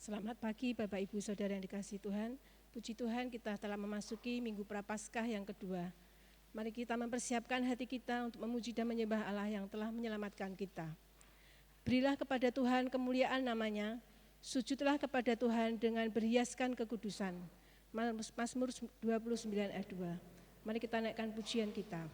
Selamat pagi Bapak Ibu Saudara yang dikasihi Tuhan. Puji Tuhan kita telah memasuki Minggu Prapaskah yang kedua. Mari kita mempersiapkan hati kita untuk memuji dan menyembah Allah yang telah menyelamatkan kita. Berilah kepada Tuhan kemuliaan namanya, sujudlah kepada Tuhan dengan berhiaskan kekudusan. Mazmur 29 ayat 2. Mari kita naikkan pujian kita.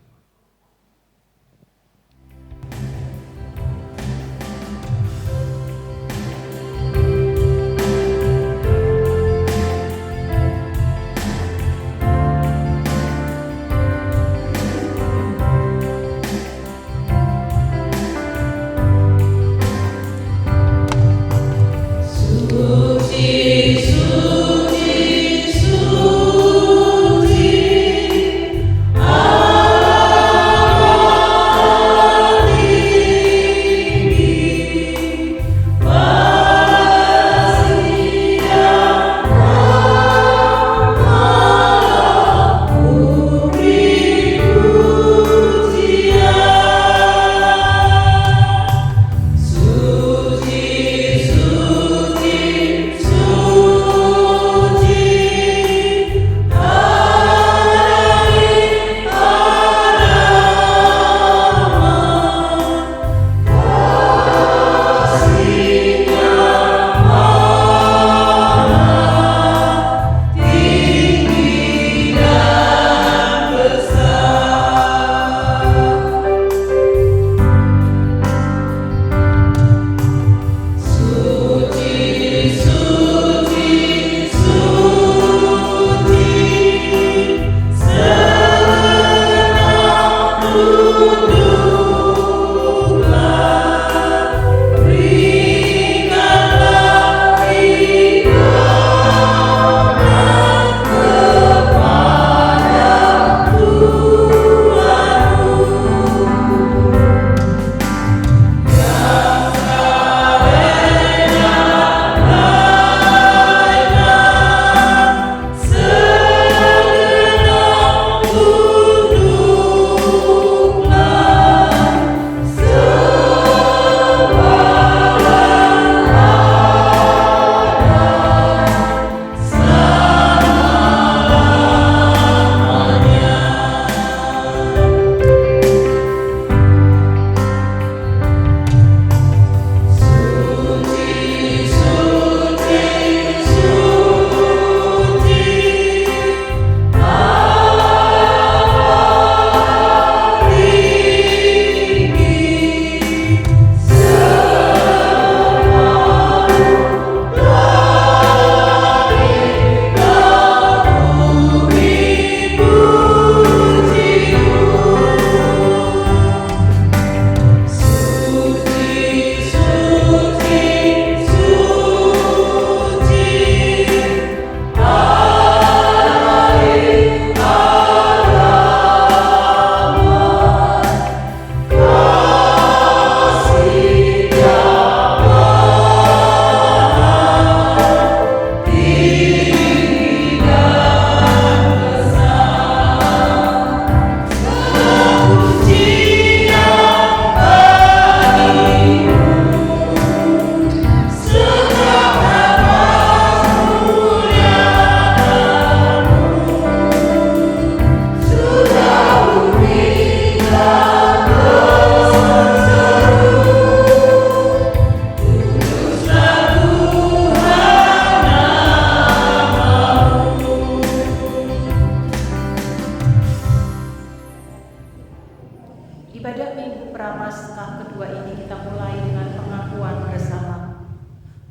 Ibadah Minggu Prapaskah kedua ini kita mulai dengan pengakuan bersama.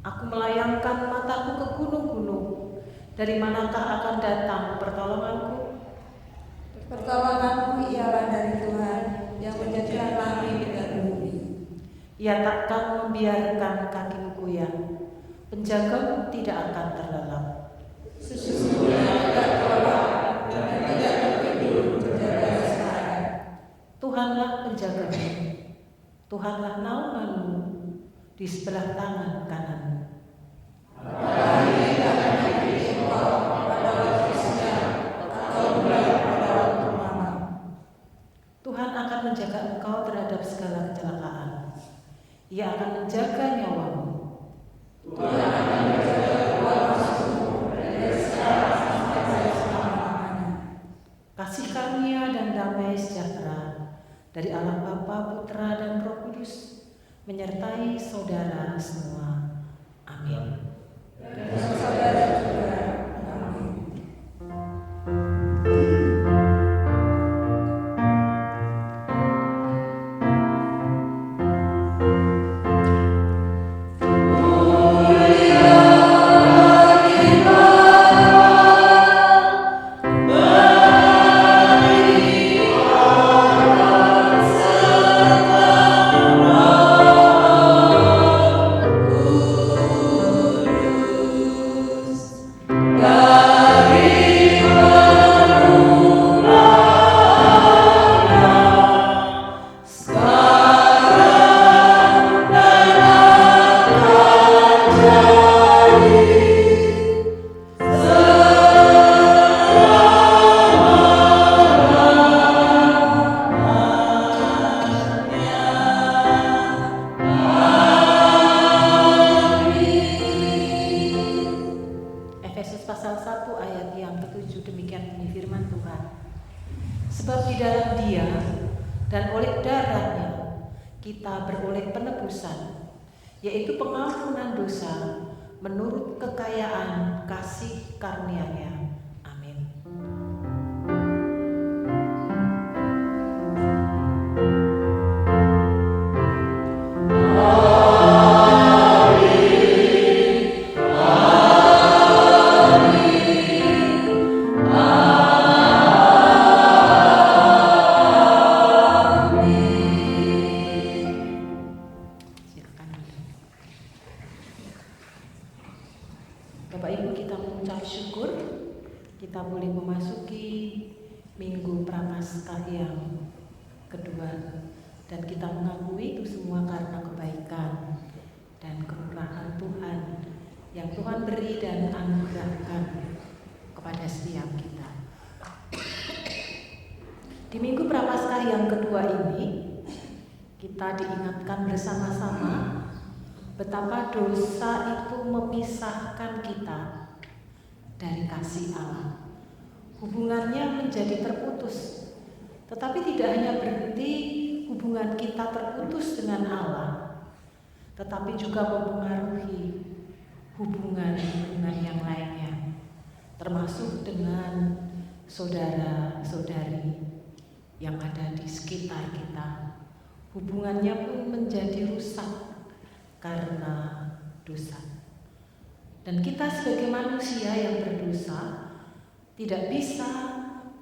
Aku melayangkan mataku ke gunung-gunung. Dari manakah akan datang pertolonganku? Pertolonganku ialah dari Tuhan yang menjadikan langit dan bumi. Ia takkan membiarkan kakimu goyah. Penjagamu tidak akan terlelap. Sesungguhnya tidak terlelap dan tidak tertidur menjaga sekarang. Tuhanlah penjagamu. Tuhanlah naunganmu di sebelah tangan kananmu. Matahari akan diberi engkau pada waktu siang atau bulan pada waktu malam. Tuhan akan menjaga engkau terhadap segala kecelakaan. Ia akan menjaga nyawamu. Tuhan akan menjaga damai sejahtera dari Allah Bapa, Putra, dan Roh Kudus menyertai saudara semua. Amin. Dan saudara juga. Amin. Efesus pasal 1 ayat yang ke-7 demikian bunyi firman Tuhan. Sebab di dalam Dia dan oleh darahnya kita beroleh penebusan, yaitu pengampunan dosa menurut kekayaan kasih karunia-Nya. Amin. Bapak Ibu, kita mengucap syukur kita boleh memasuki Minggu Prapaskah yang kedua, dan kita mengakui itu semua karena kebaikan dan kemurahan Tuhan yang Tuhan beri dan anugerahkan kepada setiap kita. Di Minggu Prapaskah yang kedua ini kita diingatkan bersama-sama betapa dosa itu memisahkan kita dari kasih Allah. Hubungannya menjadi terputus. Tetapi tidak hanya berhenti hubungan kita terputus dengan Allah, tetapi juga mempengaruhi hubungan-hubungan yang lainnya, termasuk dengan saudara-saudari yang ada di sekitar kita. Hubungannya pun menjadi rusak karena dosa. Dan kita sebagai manusia yang berdosa tidak bisa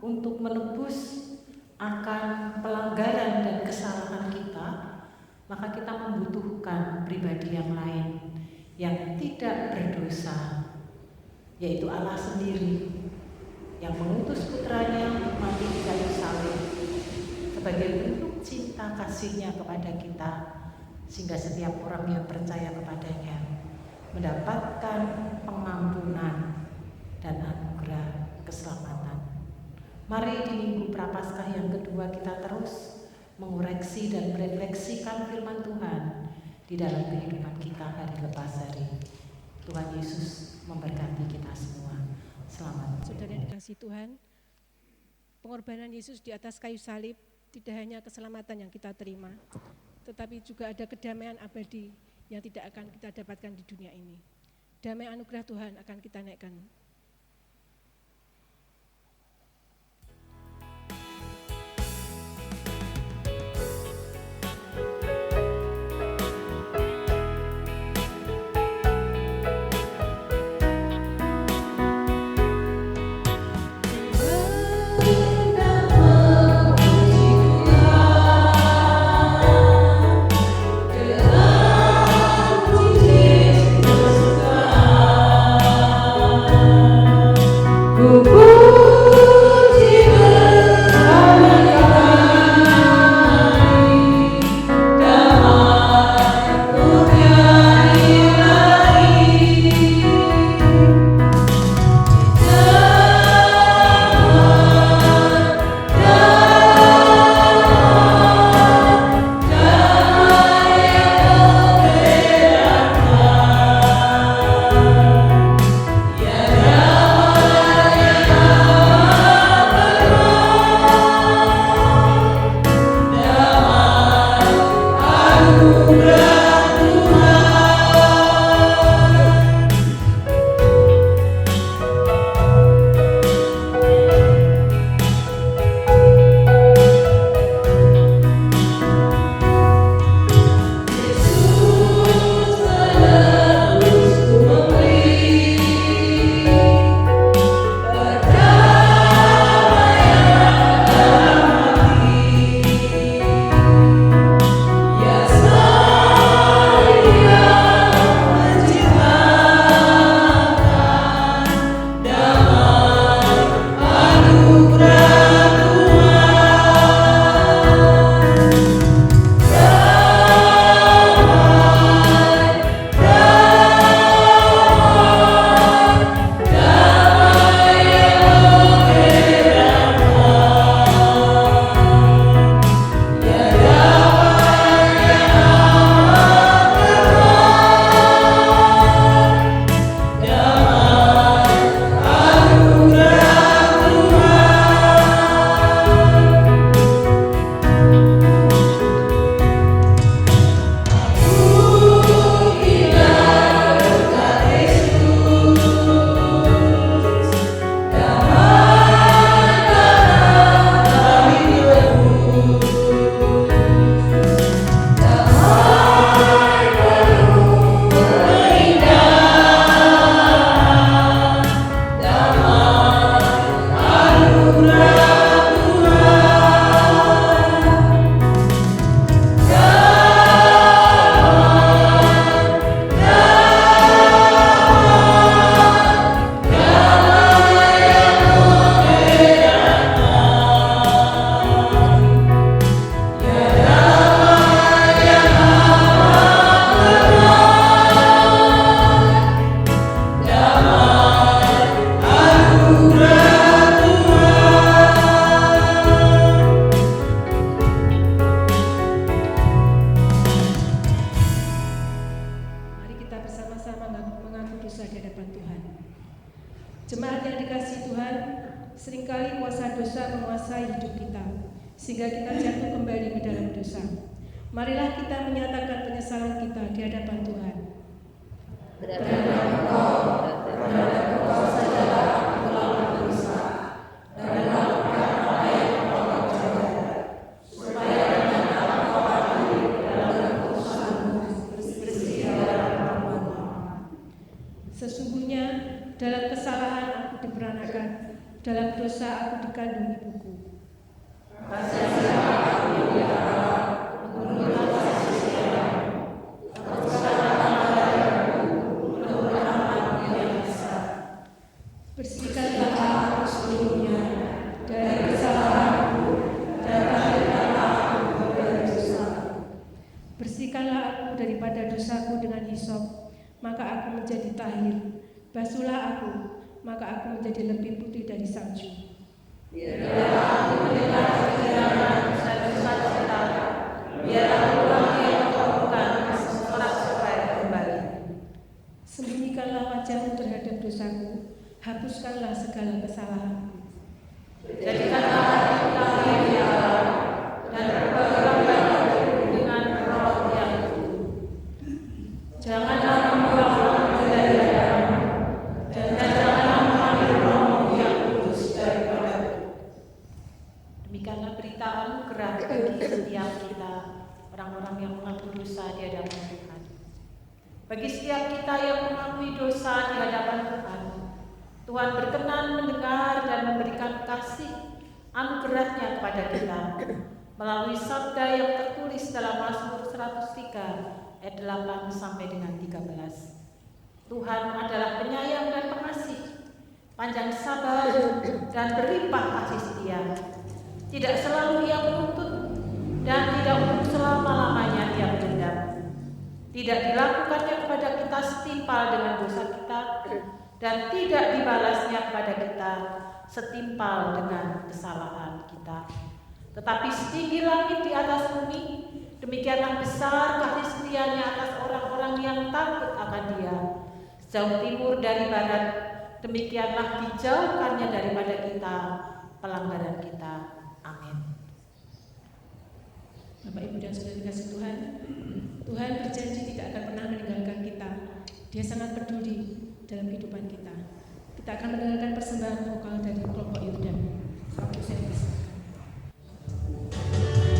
untuk menebus akan pelanggaran dan kesalahan kita, maka kita membutuhkan pribadi yang lain yang tidak berdosa, yaitu Allah sendiri yang mengutus putranya untuk mati di kayu salib sebagai bentuk cinta kasih-Nya kepada kita, sehingga setiap orang yang percaya kepadanya mendapatkan pengampunan dan anugerah keselamatan. Mari di Minggu Prapaskah yang kedua kita terus mengoreksi dan merefleksikan firman Tuhan di dalam kehidupan kita hari lepas hari. Tuhan Yesus memberkati kita semua. Selamat. Saudara yang dikasihi Tuhan, pengorbanan Yesus di atas kayu salib tidak hanya keselamatan yang kita terima, tetapi juga ada kedamaian abadi yang tidak akan kita dapatkan di dunia ini. Damai anugerah Tuhan akan kita naikkan. Amin. Jemaat yang dikasihi Tuhan, seringkali kuasa dosa menguasai hidup kita, sehingga kita jatuh kembali ke dalam dosa. Marilah kita menyatakan penyesalan kita di hadapan Tuhan. Berhadap Engkau sajalah aku telah berdosa, dan melakukan apa yang Engkau percaya, supaya dengan Engkau adil dalam keputusanmu, bersih dalam perbuatan. Sesungguhnya dalam kesalahan aku diperanakan, dalam dosa aku dikandung ibuku. Kasihilah aku ya Allah, menurut kasih sayang-Mu. Hapuskanlah dosa-dosaku menurut rahmat-Mu yang besar. Bersihkanlah Aku seluruhnya dari kesalahanku dan tahirkanlah aku dari dosa. Bersihkanlah aku daripada dosaku dengan hisop, maka aku menjadi tahir. Basuhlah aku, maka aku menjadi lebih putih dari salju. Biarlah aku mendengar kehilangan dosa-dosa kita. Biarlah uang yang Engkau bukan sorak-sorai kembali. Sembunyikanlah wajahmu terhadap dosaku, hapuskanlah segala kesalahanku. Jadikanlah hatiku kami ya Allah, dan perbaikilah badanku dengan roh yang teguh. Janganlah membuang roh-Mu dari hadapan-Mu, dan janganlah mengambil roh-Mu yang kudus daripadaku. Demikianlah berita anugerah bagi setiap kita, orang-orang yang mengaku dosa di hadapan Tuhan. Bagi setiap kita yang mengakui dosa di hadapan Tuhan, Tuhan berkenan mendengar dan memberikan kasih anugerahnya kepada kita melalui sabda yang tertulis dalam Mazmur 103 ayat 8 sampai dengan 13. Tuhan adalah penyayang dan pengasih, panjang sabar dan berlimpah kasih setia. Tidak selalu Ia menuntut dan tidak untuk selama-lamanya Ia mendendam. Tidak dilakukannya kepada kita setimpal dengan dosa kita, dan tidak dibalasnya kepada kita setimpal dengan kesalahan kita. Tetapi setinggi langit di atas bumi, demikianlah besar kasih setia-Nya atas orang-orang yang takut akan Dia. Sejauh timur dari barat, demikianlah dijauhkannya daripada kita pelanggaran kita. Amin. Bapak, Ibu, dan Saudara dikasihi Tuhan, Tuhan berjanji tidak akan pernah meninggalkan kita. Dia sangat peduli dalam kehidupan kita. Kita akan mendengarkan persembahan vokal dari kelompok Yordan. Waktu saya dipersilakan. Thank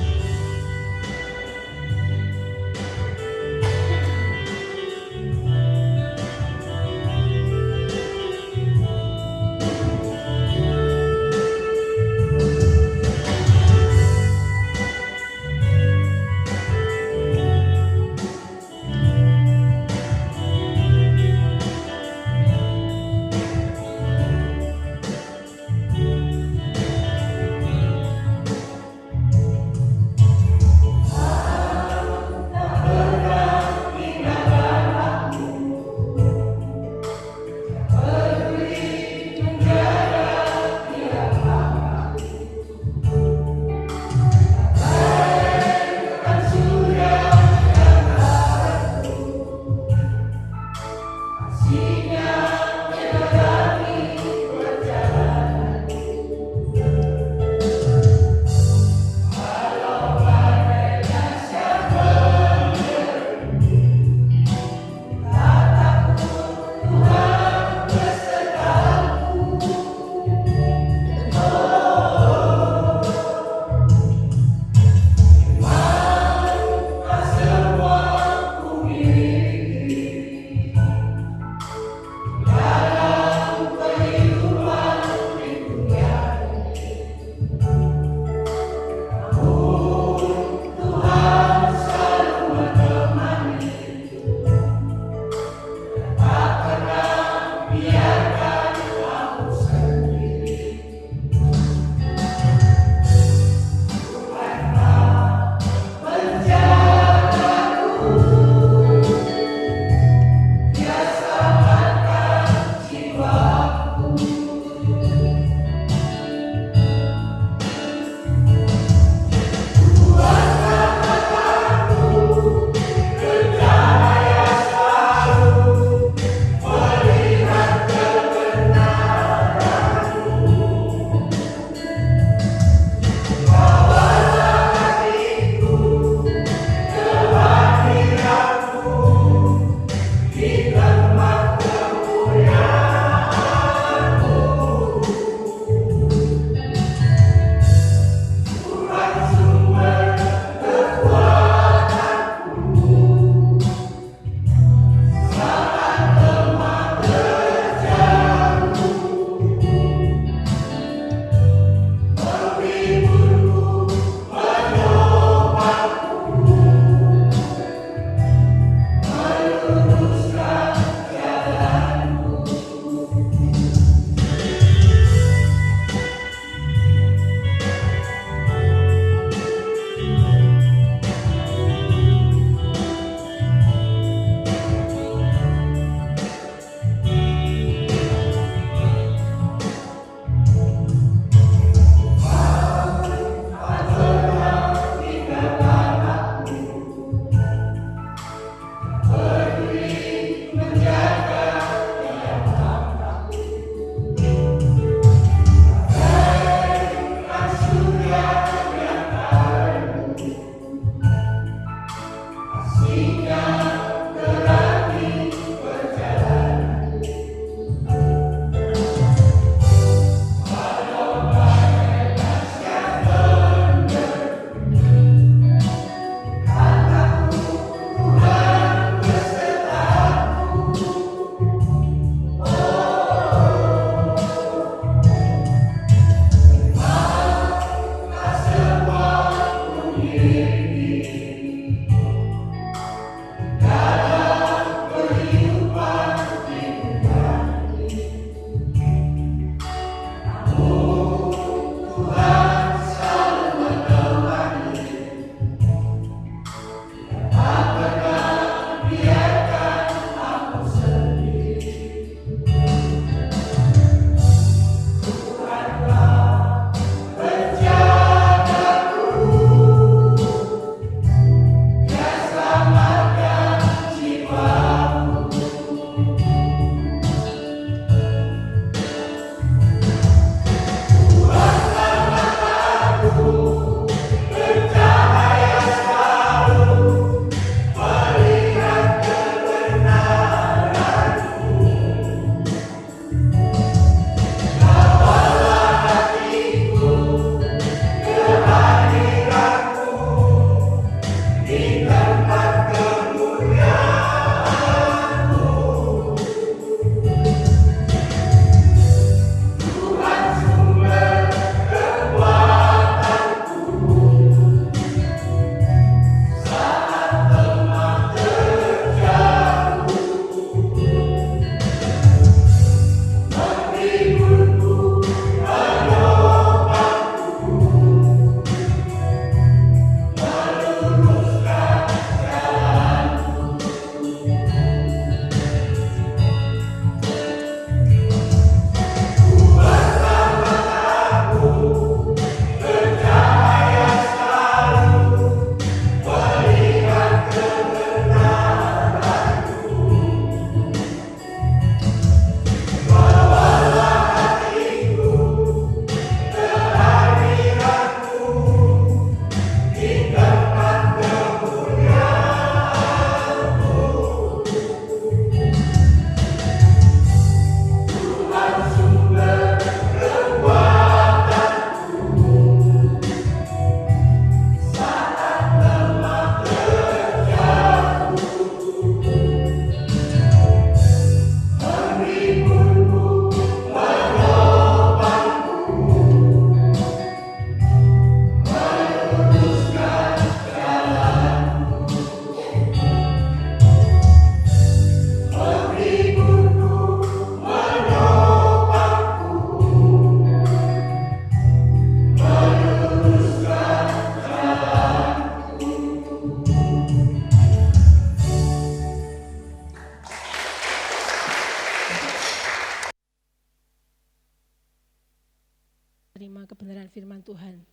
terima kebenaran firman Tuhan.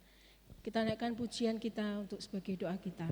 Kita naikkan pujian kita untuk sebagai doa kita.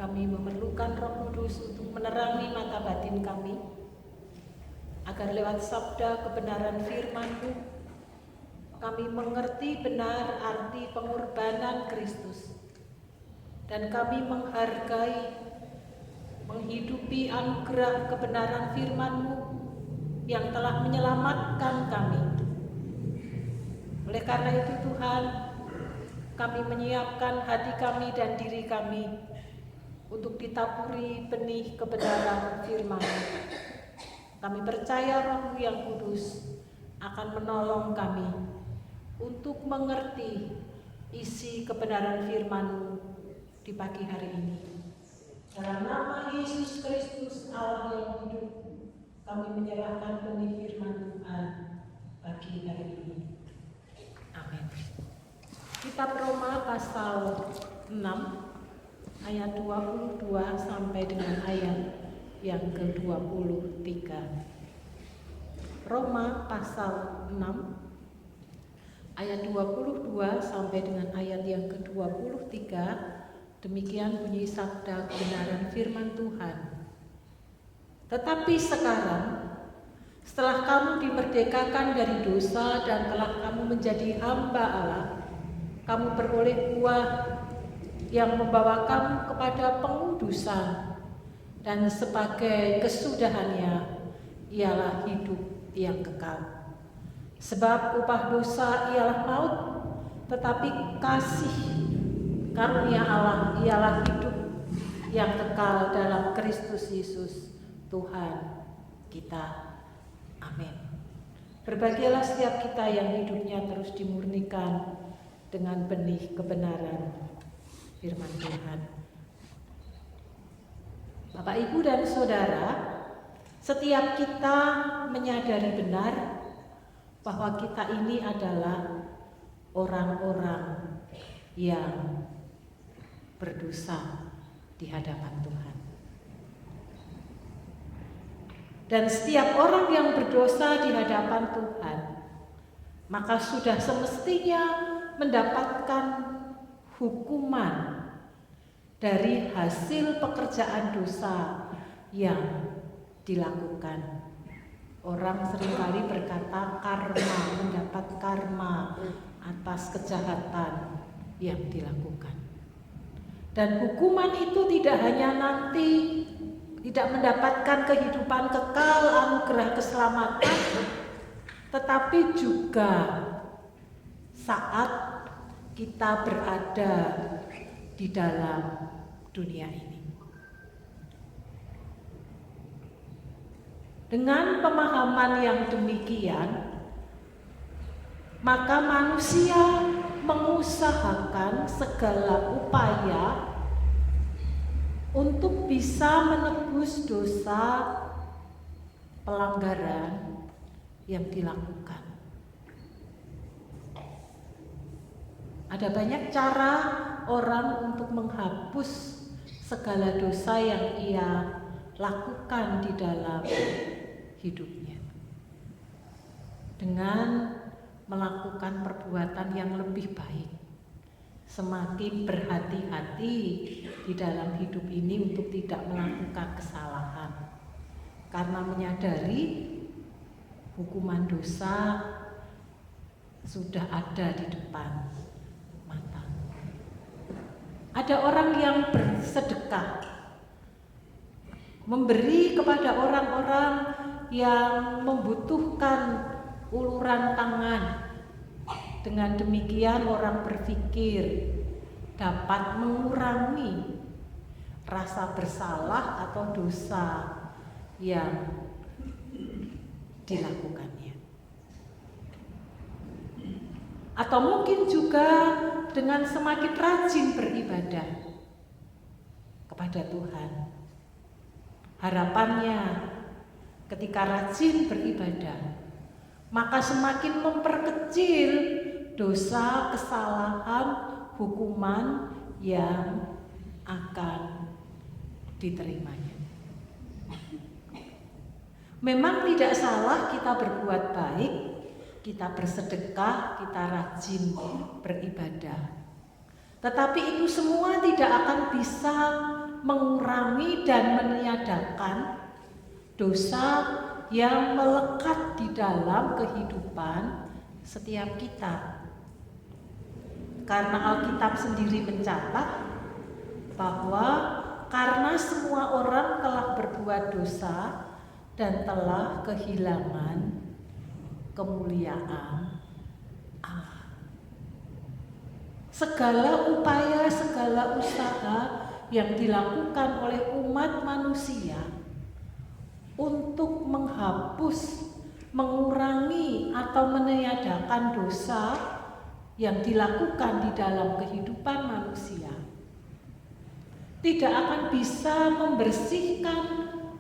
Kami memerlukan Roh Kudus untuk menerangi mata batin kami, agar lewat sabda kebenaran firman-Mu, kami mengerti benar arti pengorbanan Kristus, dan kami menghargai, menghidupi anugerah kebenaran firman-Mu yang telah menyelamatkan kami. Oleh karena itu Tuhan, kami menyiapkan hati kami dan diri kami untuk ditaburi benih kebenaran firman-Mu. Kami percaya Roh-Mu yang kudus akan menolong kami untuk mengerti isi kebenaran firman-Mu di pagi hari ini. Dalam nama Yesus Kristus Allah yang hidup, kami menyerahkan benih firman Tuhan pagi hari ini. Amin. Kitab Roma pasal 6 ayat 22 sampai dengan ayat yang ke-23. Roma pasal 6 ayat 22 sampai dengan ayat yang ke-23. Demikian bunyi sabda kebenaran firman Tuhan. Tetapi sekarang, setelah kamu dimerdekakan dari dosa dan telah kamu menjadi hamba Allah, kamu beroleh buah yang membawa kamu kepada pengudusan, dan sebagai kesudahannya ialah hidup yang kekal. Sebab upah dosa ialah maut, tetapi kasih karunia Allah ialah hidup yang kekal dalam Kristus Yesus Tuhan kita. Amin. Berbahagialah setiap kita yang hidupnya terus dimurnikan dengan benih kebenaran firman Tuhan. Bapak, Ibu, dan Saudara, setiap kita menyadari benar bahwa kita ini adalah orang-orang yang berdosa di hadapan Tuhan. Dan setiap orang yang berdosa di hadapan Tuhan, maka sudah semestinya mendapatkan hukuman dari hasil pekerjaan dosa yang dilakukan. Orang seringkali berkata karma, mendapat karma atas kejahatan yang dilakukan. Dan hukuman itu tidak hanya nanti tidak mendapatkan kehidupan kekal, anugerah keselamatan, tetapi juga saat kita berada di dalam dunia ini. Dengan pemahaman yang demikian, maka manusia mengusahakan segala upaya untuk bisa menebus dosa pelanggaran yang dilakukan. Ada banyak cara orang untuk menghapus segala dosa yang ia lakukan di dalam hidupnya, dengan melakukan perbuatan yang lebih baik, semakin berhati-hati di dalam hidup ini untuk tidak melakukan kesalahan, karena menyadari hukuman dosa sudah ada di depan mata. Ada orang yang bersedekah, memberi kepada orang-orang yang membutuhkan uluran tangan. Dengan demikian orang berpikir dapat mengurangi rasa bersalah atau dosa yang dilakukannya. Atau mungkin juga dengan semakin rajin beribadah kepada Tuhan. Harapannya ketika rajin beribadah, maka semakin memperkecil dosa, kesalahan, hukuman yang akan diterimanya. Memang tidak salah kita berbuat baik, kita bersedekah, kita rajin beribadah. Tetapi itu semua tidak akan bisa mengurangi dan meniadakan dosa yang melekat di dalam kehidupan setiap kita. Karena Alkitab sendiri mencatat bahwa karena semua orang telah berbuat dosa dan telah kehilangan kemuliaan Allah. Segala upaya, segala usaha yang dilakukan oleh umat manusia untuk menghapus, mengurangi atau meniadakan dosa yang dilakukan di dalam kehidupan manusia, tidak akan bisa membersihkan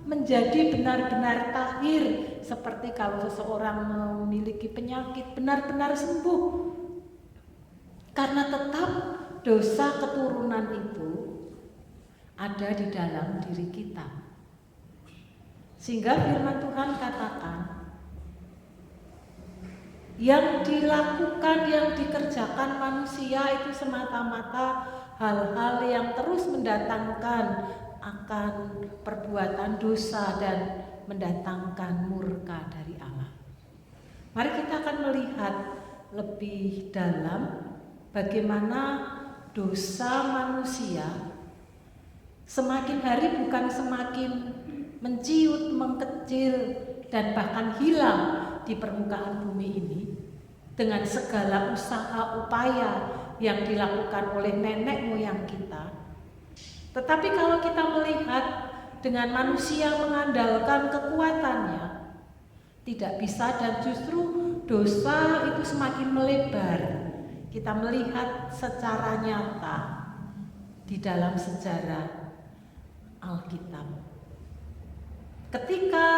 menjadi benar-benar tahir, seperti kalau seseorang memiliki penyakit benar-benar sembuh, karena tetap dosa keturunan itu ada di dalam diri kita. Sehingga firman Tuhan katakan, yang dilakukan, yang dikerjakan manusia itu semata-mata hal-hal yang terus mendatangkan akan perbuatan dosa dan mendatangkan murka dari Allah. Mari kita akan melihat lebih dalam bagaimana dosa manusia semakin hari bukan semakin menciut, mengecil, dan bahkan hilang di permukaan bumi ini dengan segala usaha upaya yang dilakukan oleh nenek moyang kita. Tetapi kalau kita melihat dengan manusia mengandalkan kekuatannya, tidak bisa, dan justru dosa itu semakin melebar. Kita melihat secara nyata di dalam sejarah Alkitab. Ketika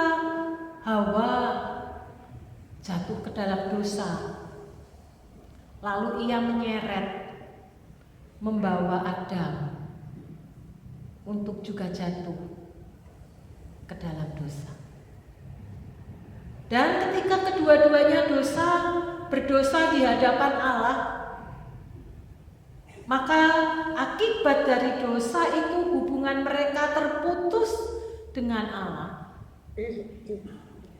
Hawa jatuh ke dalam dosa, lalu ia menyeret, membawa Adam untuk juga jatuh ke dalam dosa. Dan ketika kedua-duanya berdosa di hadapan Allah, maka akibat dari dosa itu hubungan mereka terputus dengan Allah.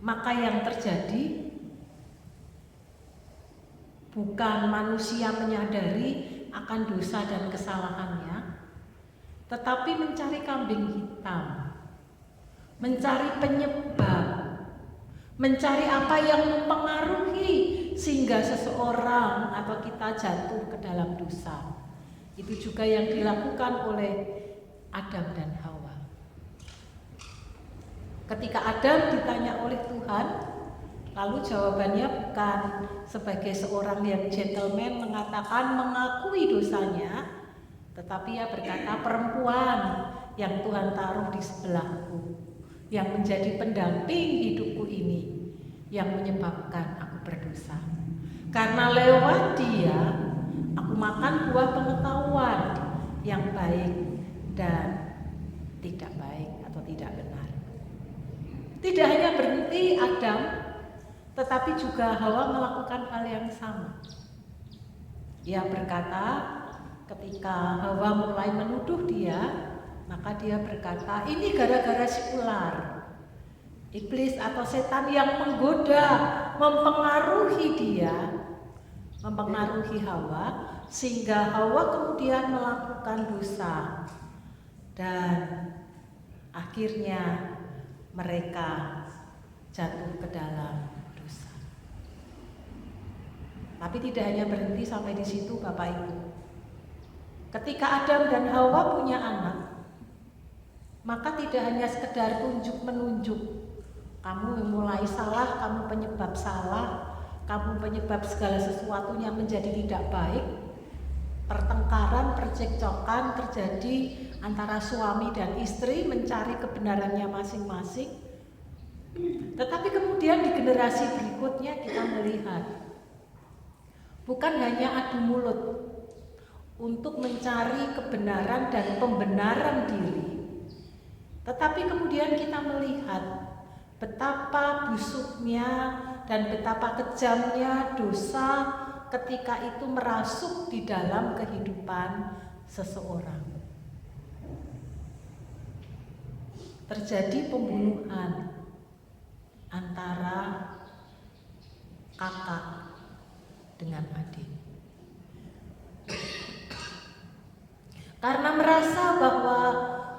Maka yang terjadi bukan manusia menyadari akan dosa dan kesalahannya, tetapi mencari kambing hitam, mencari penyebab, mencari apa yang mempengaruhi sehingga seseorang atau kita jatuh ke dalam dosa. Itu juga yang dilakukan oleh Adam dan Hawa. Ketika Adam ditanya oleh Tuhan, lalu jawabannya bukan sebagai seorang yang gentleman mengatakan mengakui dosanya, tetapi ia berkata, perempuan yang Tuhan taruh di sebelahku, yang menjadi pendamping hidupku ini, yang menyebabkan aku berdosa. Karena lewat dia, aku makan buah pengetahuan yang baik dan tidak baik atau tidak benar. Tidak hanya berhenti Adam, tetapi juga Hawa melakukan hal yang sama. Ia berkata, ketika Hawa mulai menuduh dia, maka dia berkata, ini gara-gara si ular, iblis atau setan yang menggoda, mempengaruhi dia, mempengaruhi Hawa, sehingga Hawa kemudian melakukan dosa. Dan akhirnya mereka jatuh ke dalam dosa. Tapi tidak hanya berhenti sampai di situ, Bapak Ibu. Ketika Adam dan Hawa punya anak, maka tidak hanya sekedar tunjuk-menunjuk, kamu mulai salah, kamu penyebab salah, kamu penyebab segala sesuatunya menjadi tidak baik. Pertengkaran, percekcokan terjadi antara suami dan istri mencari kebenarannya masing-masing. Tetapi kemudian di generasi berikutnya kita melihat bukan hanya adu mulut untuk mencari kebenaran dan pembenaran diri, tetapi kemudian kita melihat betapa busuknya dan betapa kejamnya dosa ketika itu merasuk di dalam kehidupan seseorang. Terjadi pembunuhan antara kakak dengan adik. Karena merasa bahwa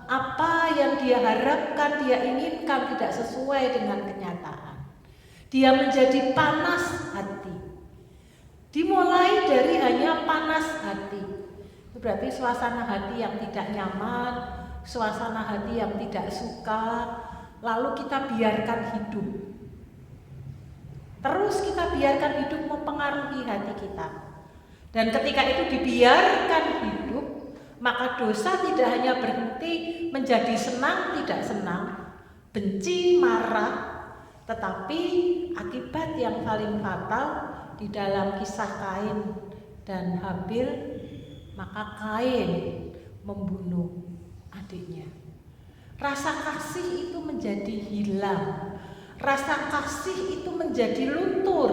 apa yang dia harapkan, dia inginkan tidak sesuai dengan kenyataan. Dia menjadi panas hati. Dimulai dari hanya panas hati. Itu berarti suasana hati yang tidak nyaman, suasana hati yang tidak suka, lalu kita biarkan hidup. Terus kita biarkan hidup mempengaruhi hati kita. Dan ketika itu dibiarkan hidup, maka dosa tidak hanya berhenti menjadi senang, tidak senang, benci, marah, tetapi akibat yang paling fatal di dalam kisah Kain dan Habil, maka Kain membunuh adiknya. Rasa kasih itu menjadi hilang. Rasa kasih itu menjadi luntur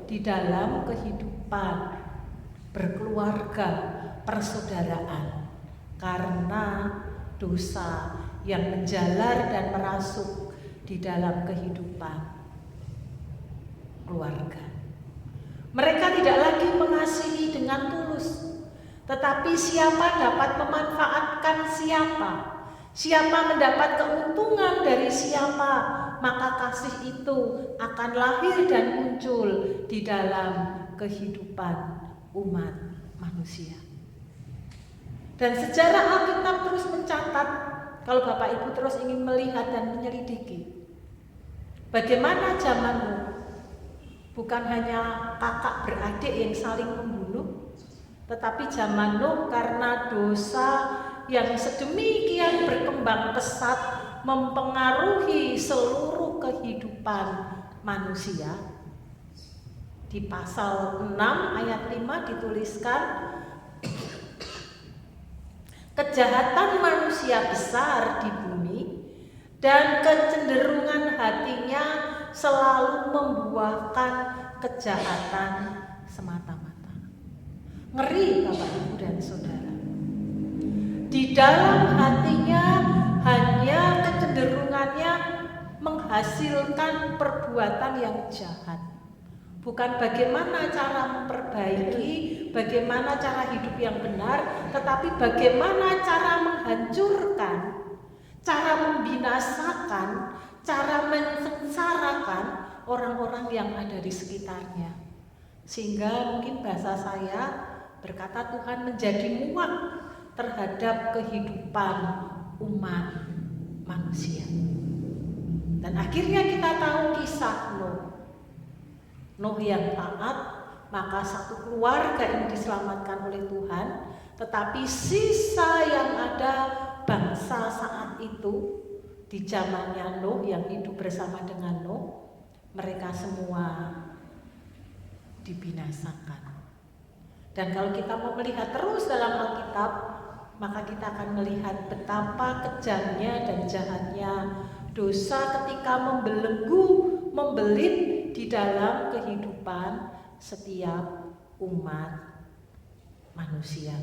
di dalam kehidupan berkeluarga, persaudaraan, karena dosa yang menjalar dan merasuk di dalam kehidupan keluarga. Mereka tidak lagi mengasihi dengan tulus, tetapi siapa dapat memanfaatkan siapa mendapat keuntungan dari siapa, maka kasih itu akan lahir dan muncul di dalam kehidupan umat manusia. Dan sejarah Alkitab terus mencatat, kalau Bapak Ibu terus ingin melihat dan menyelidiki, bagaimana zaman Nuh, bukan hanya kakak beradik yang saling membunuh, tetapi zaman Nuh karena dosa yang sedemikian berkembang pesat mempengaruhi seluruh kehidupan manusia. Di pasal 6 ayat 5 dituliskan, kejahatan manusia besar di bumi dan kecenderungan hatinya selalu membuahkan kejahatan semata-mata. Ngeri Bapak Ibu dan Saudara. Di dalam hatinya hanya kecenderungannya menghasilkan perbuatan yang jahat. Bukan bagaimana cara memperbaiki, bagaimana cara hidup yang benar, tetapi bagaimana cara menghancurkan, cara membinasakan, cara mensengsarakan orang-orang yang ada di sekitarnya. Sehingga mungkin bahasa saya berkata Tuhan menjadi muak terhadap kehidupan umat manusia. Dan akhirnya kita tahu kisah Nuh yang taat, maka satu keluarga ini diselamatkan oleh Tuhan, tetapi sisa yang ada bangsa saat itu di zamannya Nuh yang hidup bersama dengan Nuh, mereka semua dibinasakan. Dan kalau kita mau melihat terus dalam Alkitab, maka kita akan melihat betapa kejamnya dan jahatnya dosa ketika membelenggu, membelit di dalam kehidupan setiap umat manusia.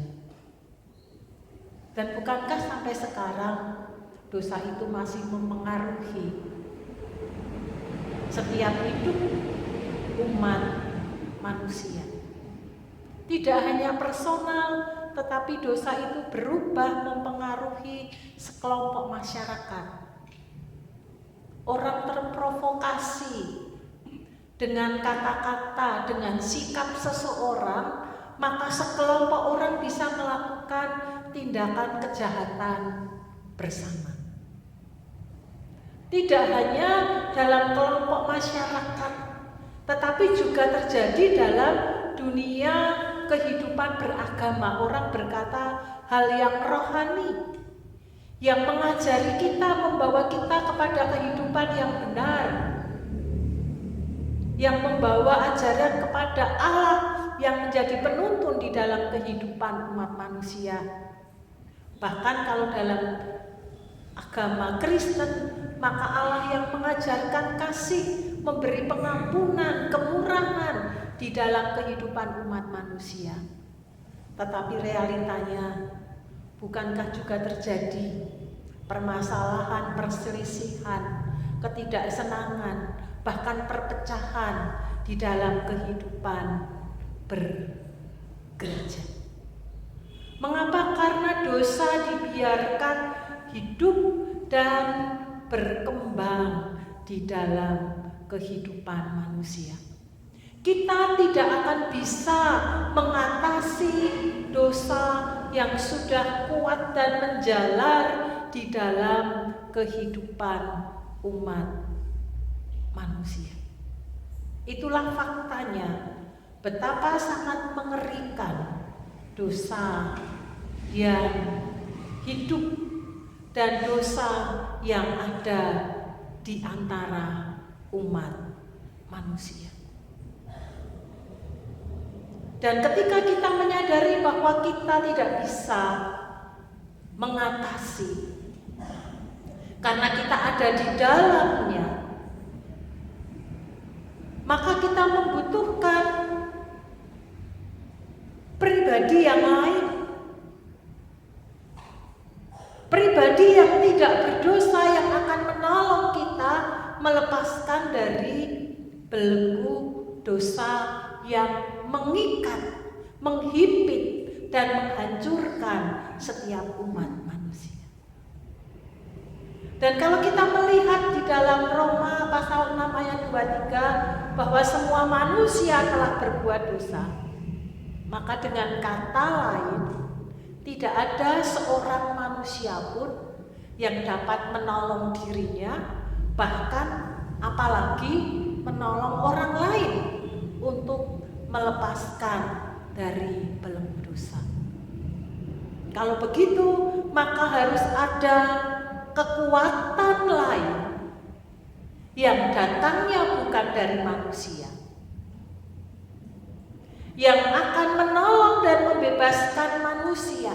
Dan bukankah sampai sekarang dosa itu masih mempengaruhi setiap hidup umat manusia? Tidak hanya personal, tetapi dosa itu berubah mempengaruhi sekelompok masyarakat. Orang terprovokasi dengan kata-kata, dengan sikap seseorang, maka sekelompok orang bisa melakukan tindakan kejahatan bersama. Tidak hanya dalam kelompok masyarakat, tetapi juga terjadi dalam dunia kehidupan beragama. Orang berkata hal yang rohani, yang mengajari kita, membawa kita kepada kehidupan yang benar, yang membawa ajaran kepada Allah yang menjadi penuntun di dalam kehidupan umat manusia. Bahkan kalau dalam agama Kristen, maka Allah yang mengajarkan kasih, memberi pengampunan, kemurahan di dalam kehidupan umat manusia. Tetapi realitanya, bukankah juga terjadi permasalahan, perselisihan, ketidaksenangan, bahkan perpecahan di dalam kehidupan bergereja? Mengapa? Karena dosa dibiarkan hidup dan berkembang di dalam kehidupan manusia. Kita tidak akan bisa mengatasi dosa yang sudah kuat dan menjalar di dalam kehidupan umat manusia. Itulah faktanya, betapa sangat mengerikan dosa yang hidup dan dosa yang ada di antara umat manusia. Dan ketika kita menyadari bahwa kita tidak bisa mengatasi karena kita ada di dalamnya, maka kita membutuhkan pribadi yang lain, pribadi yang tidak berdosa yang akan menolong kita melepaskan dari belenggu dosa yang mengikat, menghimpit, dan menghancurkan setiap umat manusia. Dan kalau kita melihat di dalam Roma pasal 6 ayat 23 bahwa semua manusia telah berbuat dosa, maka dengan kata lain, tidak ada seorang manusia pun yang dapat menolong dirinya, bahkan apalagi menolong orang lain untuk melepaskan dari belenggu dosa. Kalau begitu, maka harus ada kekuatan lain yang datangnya bukan dari manusia, yang akan menolong dan membebaskan manusia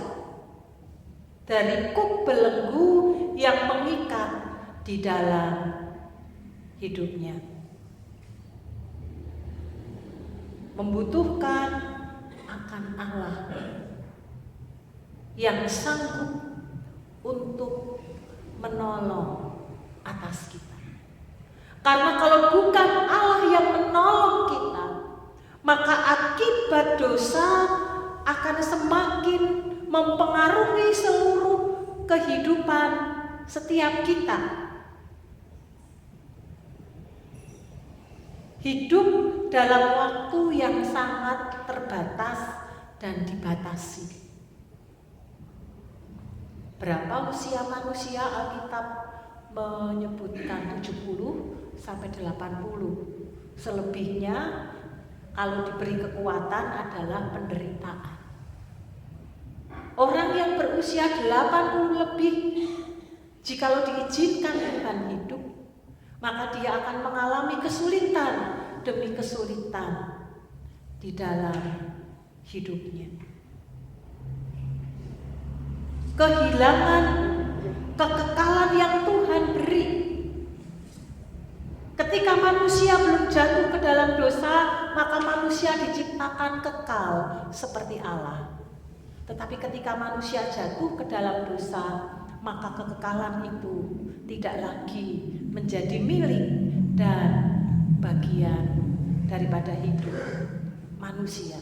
dari kuk belenggu yang mengikat di dalam hidupnya. Membutuhkan akan Allah yang sanggup untuk menolong atas kita. Karena kalau bukan Allah yang menolong kita, maka akibat dosa akan semakin mempengaruhi seluruh kehidupan setiap kita. Hidup dalam waktu yang sangat terbatas dan dibatasi. Berapa usia manusia? Alkitab menyebutkan 70 sampai 80. Selebihnya kalau diberi kekuatan adalah penderitaan. Orang yang berusia 80 lebih, jikalau diizinkan Tuhan hidup, maka dia akan mengalami kesulitan demi kesulitan di dalam hidupnya. Kehilangan kekekalan yang Tuhan beri. Ketika manusia belum jatuh ke dalam dosa, maka manusia diciptakan kekal seperti Allah. Tetapi ketika manusia jatuh ke dalam dosa, maka kekekalan itu tidak lagi menjadi milik dan bagian daripada hidup manusia.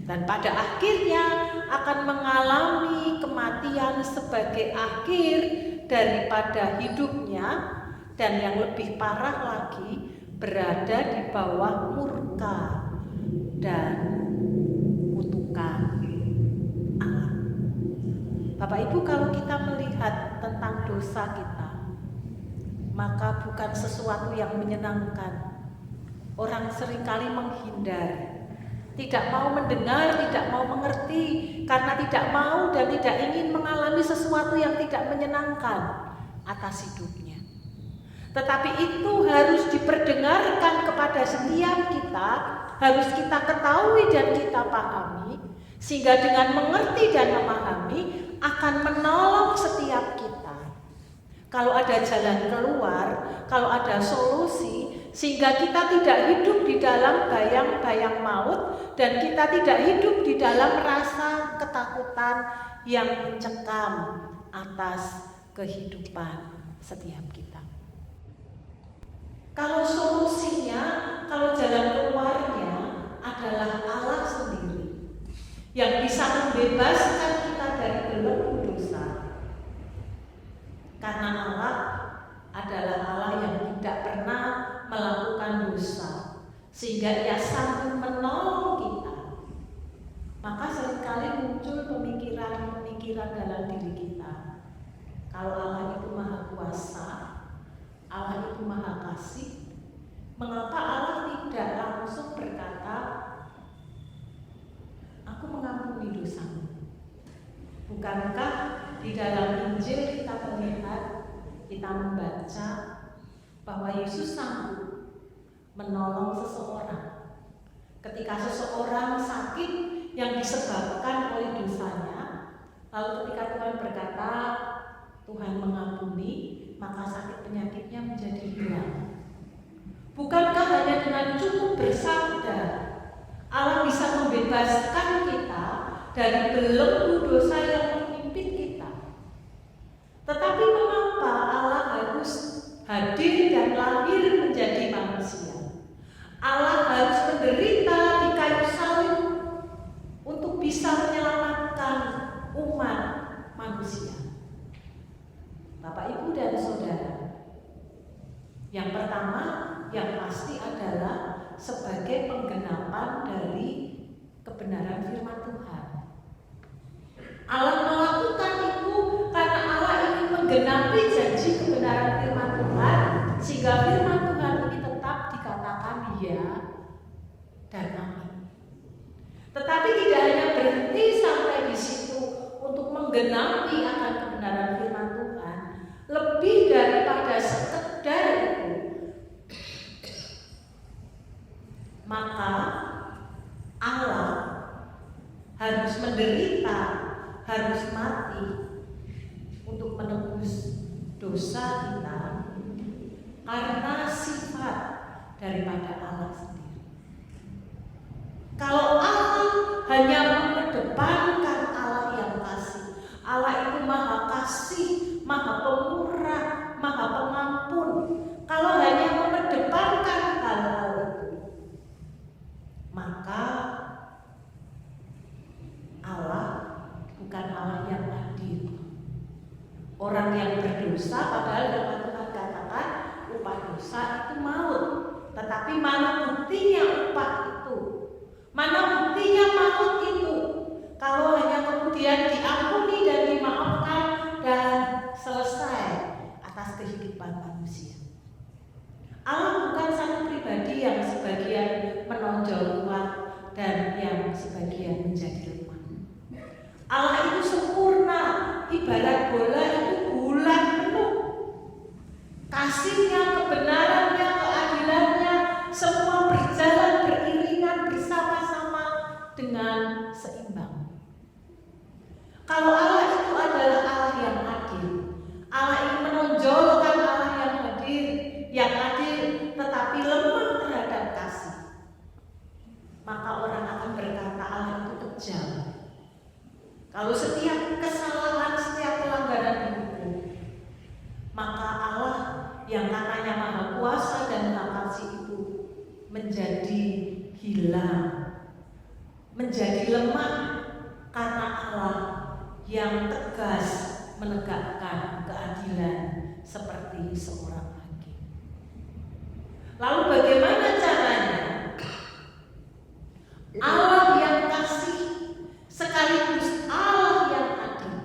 Dan pada akhirnya akan mengalami kematian sebagai akhir daripada hidupnya, dan yang lebih parah lagi berada di bawah murka dan kutukan Allah. Bapak Ibu, kalau kita melihat tentang dosa kita, maka bukan sesuatu yang menyenangkan. Orang seringkali menghindar, tidak mau mendengar, tidak mau mengerti, karena tidak mau dan tidak ingin mengalami sesuatu yang tidak menyenangkan atas hidupnya. Tetapi itu harus diperdengarkan kepada setiap kita, harus kita ketahui dan kita pahami, sehingga dengan mengerti dan memahami akan menolong setiap kita. Kalau ada jalan keluar, kalau ada solusi, sehingga kita tidak hidup di dalam bayang-bayang maut, dan kita tidak hidup di dalam rasa ketakutan yang mencekam atas kehidupan setiap kita. Kalau solusinya, kalau jalan keluarnya adalah Allah sendiri yang bisa membebaskan kita dari belenggu dosa. Karena Allah adalah Allah yang tidak pernah melakukan dosa, sehingga Ia sanggup menolong kita. Maka seringkali muncul pemikiran-pemikiran dalam diri kita, kalau Allah itu Maha Kuasa, kasih, mengapa Allah tidak langsung berkata, aku mengampuni dosamu? Bukankah di dalam Injil kita melihat, kita membaca bahwa Yesus sanggup menolong seseorang ketika seseorang sakit yang disebabkan oleh dosanya, lalu ketika Tuhan berkata, Tuhan mengampuni, maka sakit penyakitnya menjadi hilang. Bukankah hanya dengan cukup bersabda Allah bisa membebaskan kita dari belenggu dosa yang menghimpit kita? Tetapi mengapa Allah harus hadir dan lahir menjadi manusia? Allah harus menderita di kayu salib untuk bisa menyelamatkan umat manusia. Bapak, Ibu, dan Saudara, yang pertama yang pasti adalah sebagai penggenapan dari kebenaran firman Tuhan. Allah melakukan itu karena Allah ingin menggenapi janji kebenaran firman Tuhan, sehingga firman Tuhan ini tetap dikatakan ya dan amin. Tetapi tidak hanya berhenti sampai di situ untuk menggenapi akan kebenaran firman Tuhan, lebih daripada sekedar itu, maka Allah harus menderita, harus mati untuk menebus dosa kita karena sifat daripada Allah sendiri. Kalau Allah hanya mengedepankan Allah yang kasih, Allah itu maha kasih, maha pemurah, maha pengampun. Kalau hanya mengedepankan hal-hal itu, maka Allah bukan Allah yang adil. Orang yang berdosa, padahal dalam Tuhan katakan upah dosa itu maut. Tetapi mana buktinya upah itu? Mana buktinya maut itu? Kalau hanya kemudian diampuni dan dimaafkan dan selesai atas kehidupan manusia. Allah bukan satu pribadi yang sebagian menonjol kuat dan yang sebagian menjadi lemah. Allah itu sempurna, ibarat bola itu bulat penuh. Kasihnya, kebenarannya, keadilannya, semua berjalan beriringan bersama-sama dengan seimbang. Kalau Allah itu adalah Allah yang adil, Allah ingin menonjolkan Allah yang adil tetapi lemah terhadap kasih, maka orang akan berkata Allah itu kejam. Kalau setiap kesalahan, setiap pelanggaran hukum, maka Allah yang katanya maha kuasa dan maha kasih itu menjadi hilang, menjadi lemah karena Allah yang tegas menegakkan keadilan seperti seorang hakim. Lalu bagaimana caranya? Allah yang kasih sekaligus Allah yang adil,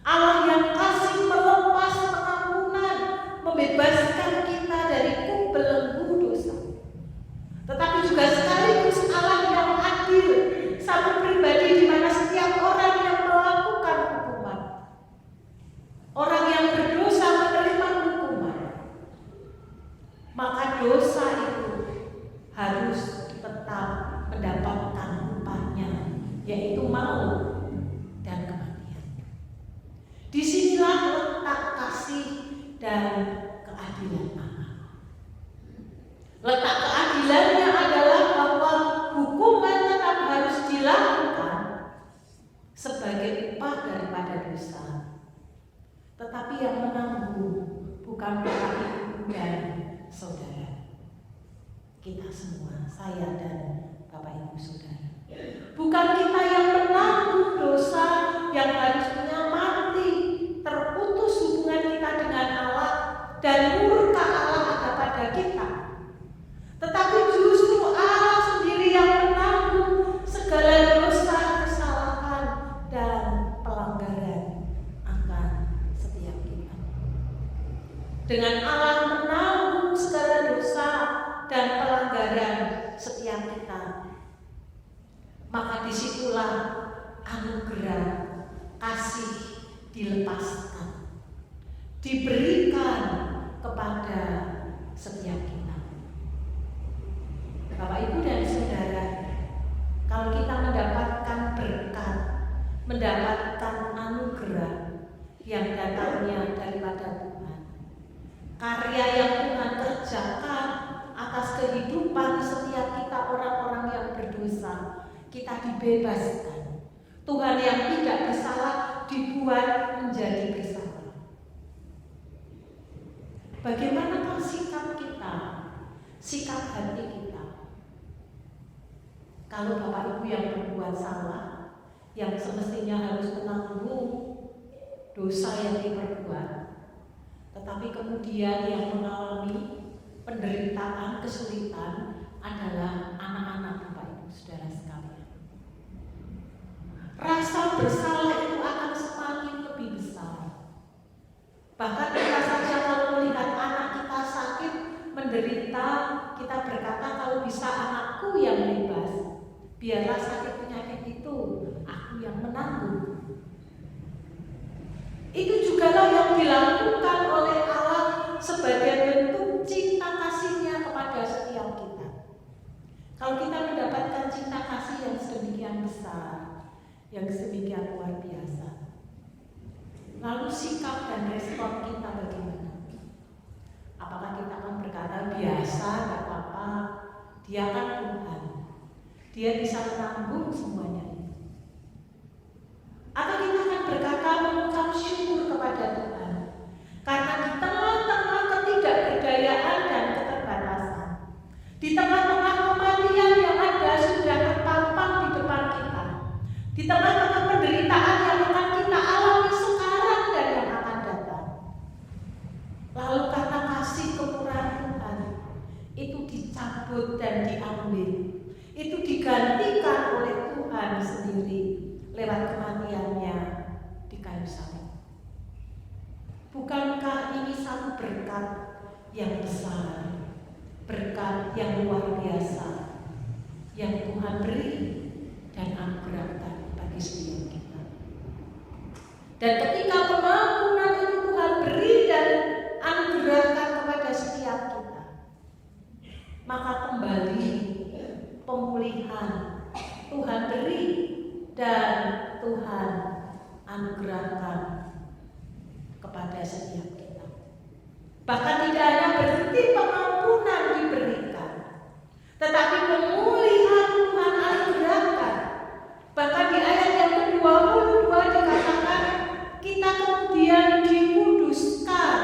Allah yang kasih melepas pengampunan, membebaskan kita dari belenggu dosa, tetapi juga sekaligus Allah yang adil, satu pribadi di mana setiap orang yang melakukan hukuman, orang yang berdosa menerima hukuman, maka dosa itu harus tetap mendapatkan upahnya, yaitu maut dan kematian. Disinilah letak kasih dan keadilan Allah. Letak keadilannya adalah bahwa hukuman tetap harus dilakukan sebagai upah daripada dosa. Tetapi yang menanggung bukan Bapak, Ibu, dan Saudara. Kita semua, saya dan Bapak, Ibu, Saudara. Bukan kita yang menanggung dosa yang harusnya mati, terputus hubungan kita dengan Allah dan murka Allah ada pada kita. Tetapi justru Allah sendiri yang menanggung segala dosa, kesalahan, dan pelanggaran akan setiap kita. Dengan Allah menanggung segala dan pelanggaran setiap kita, maka disitulah anugerah kasih dilepaskan, diberikan kepada setiap kita. Bapak, Ibu, dan Saudara, kalau kita mendapatkan berkat, mendapatkan anugerah yang datangnya daripada Tuhan, karya yang Tuhan kerjakan atas kehidupan setiap kita orang-orang yang berdosa, kita dibebaskan. Tuhan yang tidak bersalah dibuat menjadi bersalah. Bagaimanakah sikap kita, sikap hati kita? Kalau Bapak Ibu yang berbuat salah, yang semestinya harus menanggung dosa yang diperbuat, tetapi kemudian yang mengalami penderitaan, kesulitan adalah anak-anak Bapak Ibu Saudara sekalian, rasa bersalah itu akan semakin lebih besar. Bahkan kita saja kalau melihat anak kita sakit, menderita, kita berkata kalau bisa anakku yang bebas, biarlah sakit penyakit itu aku yang menanggung. Itu jugalah yang dilakukan oleh Allah sebagai bentuk cinta kasih-Nya kepada setiap kita. Kalau kita mendapatkan cinta kasih yang sedemikian besar, yang sedemikian luar biasa, lalu sikap dan respon kita bagaimana? Apakah kita akan berkata biasa, gak apa-apa, Dia kan Tuhan, Dia bisa menanggung semuanya ini? Atau kita akan berkata mengucap syukur kepada Tuhan karena di tengah-tengah ketidakberdayaan dan keterbatasan, di tengah-tengah kematian yang ada sudah tertampang di depan kita, di tengah-tengah penderitaan yang akan kita alami sekarang dan yang akan datang, lalu karena kasih kemurahan Tuhan itu dicabut dan diambil, itu digantikan oleh Tuhan sendiri lewat kematiannya di kayu salib. Bukankah ini satu berkat yang besar, berkat yang luar biasa yang Tuhan beri dan anugerahkan bagi setiap kita? Dan ketika pengampunan itu Tuhan beri dan anugerahkan kepada setiap kita, maka kembali pemulihan Tuhan beri dan Tuhan anugerahkan kepada setiap kita. Bahkan tidak hanya berhenti pengampunan diberikan, tetapi pemulihan Tuhan anugerahkan. Bahkan di ayat yang ke-22 dikatakan kita kemudian dikuduskan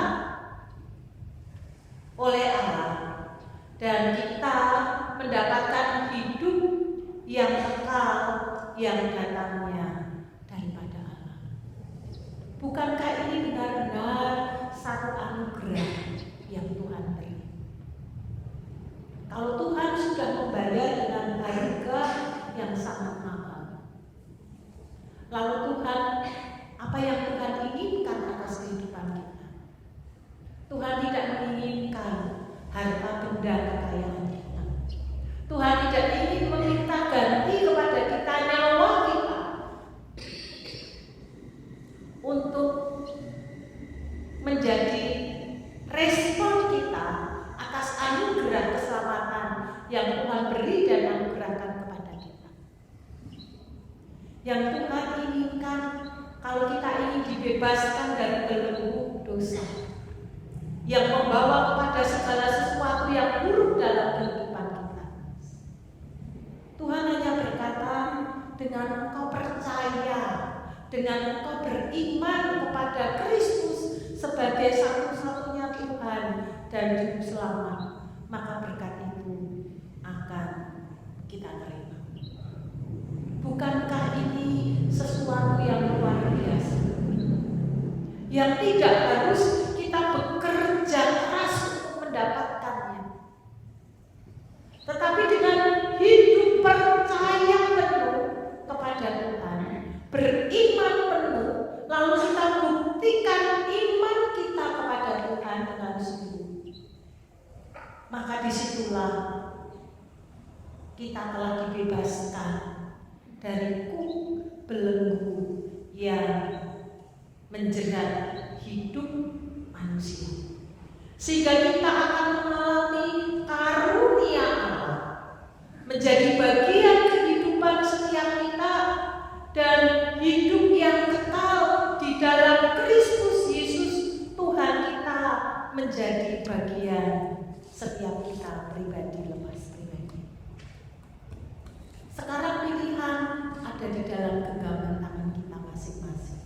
oleh Allah dan kita mendapatkan hidup yang kekal yang datangnya daripada Allah. Bukankah ini benar-benar satu anugerah yang Tuhan beri? Kalau Tuhan sudah membayar dengan harga yang sangat mahal, lalu Tuhan, apa yang Tuhan inginkan atas kehidupan kita? Tuhan tidak menginginkan harta benda kekayaan kita. Tuhan tidak ingin meminta ganti kepada kita nyawa kita untuk menjadi respon kita atas anugerah keselamatan yang Tuhan beri dan anugerahkan kepada kita. Yang Tuhan inginkan kalau kita ingin dibebaskan dari belenggu dosa yang membawa kepada segala sesuatu yang buruk dalam kehidupan kita. Tuhan hanya berkata, dengan engkau percaya, dengan engkau beriman kepada Kristus sebagai satu-satunya Tuhan dan Juru Selamat, maka berkat itu akan kita terima. Bukankah ini sesuatu yang luar biasa, yang tidak harus kita bekerja keras untuk mendapatkannya, tetapi dengan hidup percaya penuh kepada Tuhan, beriman penuh, lalu kita buktikan iman kita kepada Tuhan dengan sungguh, maka disitulah kita telah dibebaskan dari belenggu yang menjerat hidup manusia, sehingga kita akan mengalami karunia Allah menjadi bagian kehidupan setiap kita, dan hidup yang kekal di dalam Kristus Yesus Tuhan kita menjadi bagian setiap kita pribadi lepas pribadi. Sekarang pilihan ada di dalam genggaman tangan kita masing-masing.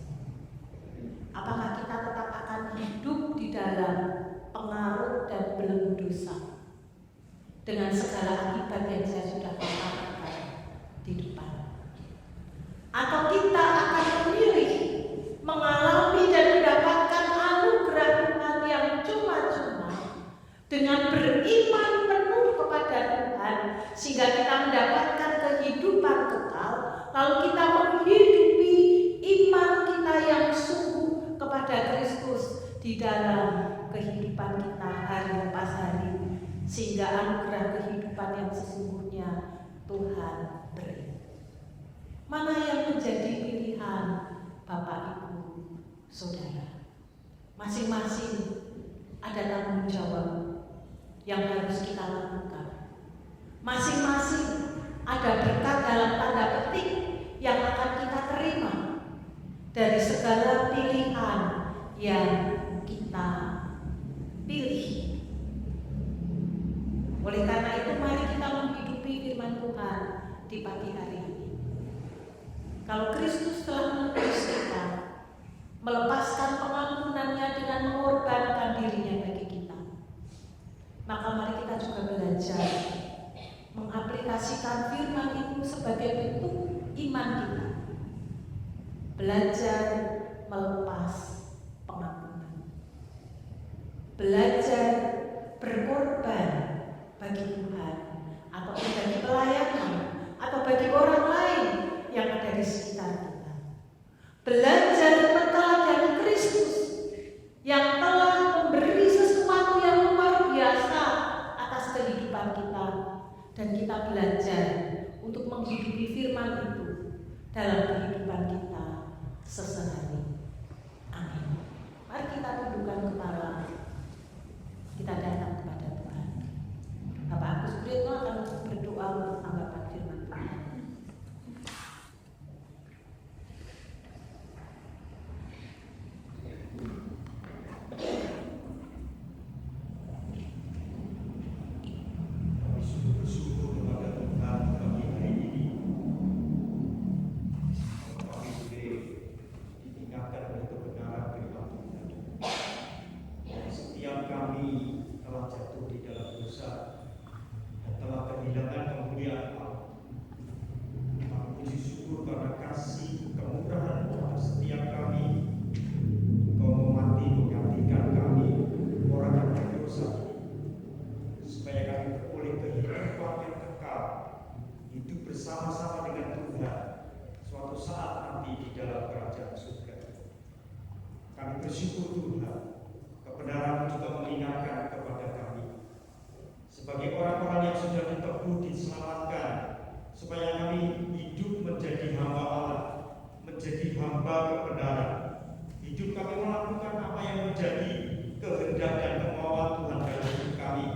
Apakah kita tetap akan hidup di dalam pengaruh dan belenggu dosa dengan segala akibat yang saya sudah katakan di depan, atau kita akan memilih mengalami dan mendapatkan anugerah Tuhan yang cuma-cuma dengan beriman penuh kepada Tuhan, sehingga kita mendapatkan kehidupan kekal, lalu kita menghidupi iman kita yang sungguh kepada Kristus di dalam kehidupan kita hari lepas hari, sehingga anugerah kehidupan yang sesungguhnya Tuhan beri. Mana yang menjadi pilihan Bapak, Ibu, Saudara? Masing-masing ada tanggung jawab yang harus kita lakukan. Masing-masing ada berkat dalam tanda petik yang akan kita terima dari segala pilihan yang kita pilih. Oleh karena itu, mari kita menghidupi firman Tuhan di pagi hari ini. Kalau Kristus telah menebus kita, melepaskan pengampunannya dengan mengorbankan dirinya bagi kita, maka mari kita juga belajar mengaplikasikan firman itu sebagai bentuk iman kita. Belajar melepas pengampunan, belajar berkorban bagi Tuhan, atau bagi pelayanan, atau bagi orang lain yang ada di sekitar kita. Belajar meneladani Kristus yang telah memberi sesuatu yang luar biasa atas kehidupan kita, dan kita belajar untuk menghidupi firman itu dalam kehidupan kita sehari-hari. Amin. Mari kita tundukkan kepala, kita datang kepada Tuhan. Bapak Agus Pritno akan berdoa untuk tanggapan firman Tuhan. Bersama-sama dengan Tuhan suatu saat nanti di dalam kerajaan surga. Kami bersyukur Tuhan, kebenaran juga mengingatkan kepada kami sebagai orang-orang yang sudah ditebus, diselamatkan, supaya kami hidup menjadi hamba Allah, menjadi hamba kebenaran. Hidup kami melakukan apa yang menjadi kehendak dan kemauan Tuhan dalam hidup kami.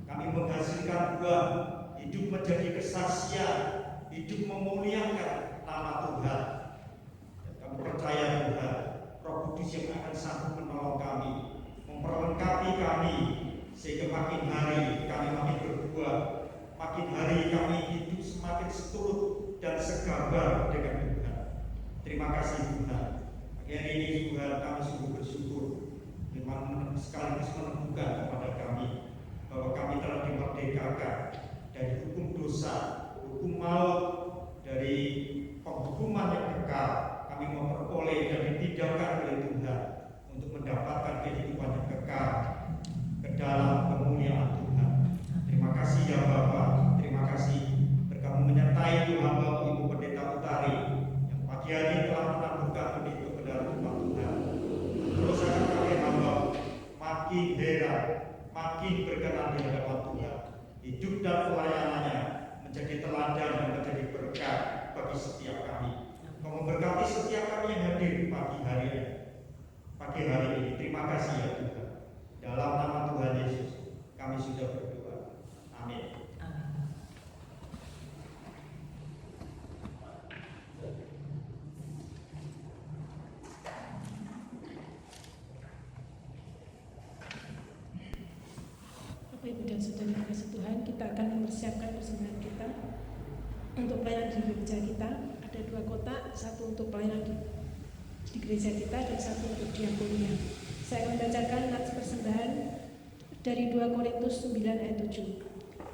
Kami menghasilkan buah, hidup menjadi kesaksian, hidup memuliakan nama Tuhan. Dan kami percaya Tuhan, Roh Kudus yang akan sanggup menolong kami, memperlengkapi kami, sehingga makin hari kami makin berbuah, makin hari kami hidup semakin seturut dan segambar dengan Tuhan. Terima kasih Tuhan. Pagi hari ini Tuhan, kami sungguh bersyukur Firman sekaligus menunjukkan kepada kami bahwa kami telah dimerdekakan dari hukum dosa, hukum maut, dari penghukuman yang kekal. Kami memperoleh dan ditidakkan oleh Tuhan untuk mendapatkan kehidupan yang kekal ke dalam kemuliaan Tuhan. Terima kasih ya Bapa, terima kasih berkamu menyertai hamba Ibu Pendeta Utari yang pagi hari telah menangguhkan begitu ke dalam rumah Tuhan. Terus akan kami hamba makin heran, makin berkenan di hadapan Tuhan. Hidup dan pelayanannya menjadi teladan dan menjadi berkat bagi setiap kami. Kau memberkati setiap kami yang hadir pagi hari ini. Terima kasih ya Tuhan. Dalam nama Tuhan Yesus kami sudah berdoa. Amin. Bapak Ibu dan Saudara yang kasih Tuhan, kita akan mempersiapkan persembahan kita untuk pelayanan di gereja kita. Ada 2 kotak, satu untuk pelayanan di gereja kita dan satu untuk diakonia. Saya akan bacakan nats persembahan dari 2 Korintus 9 ayat 7.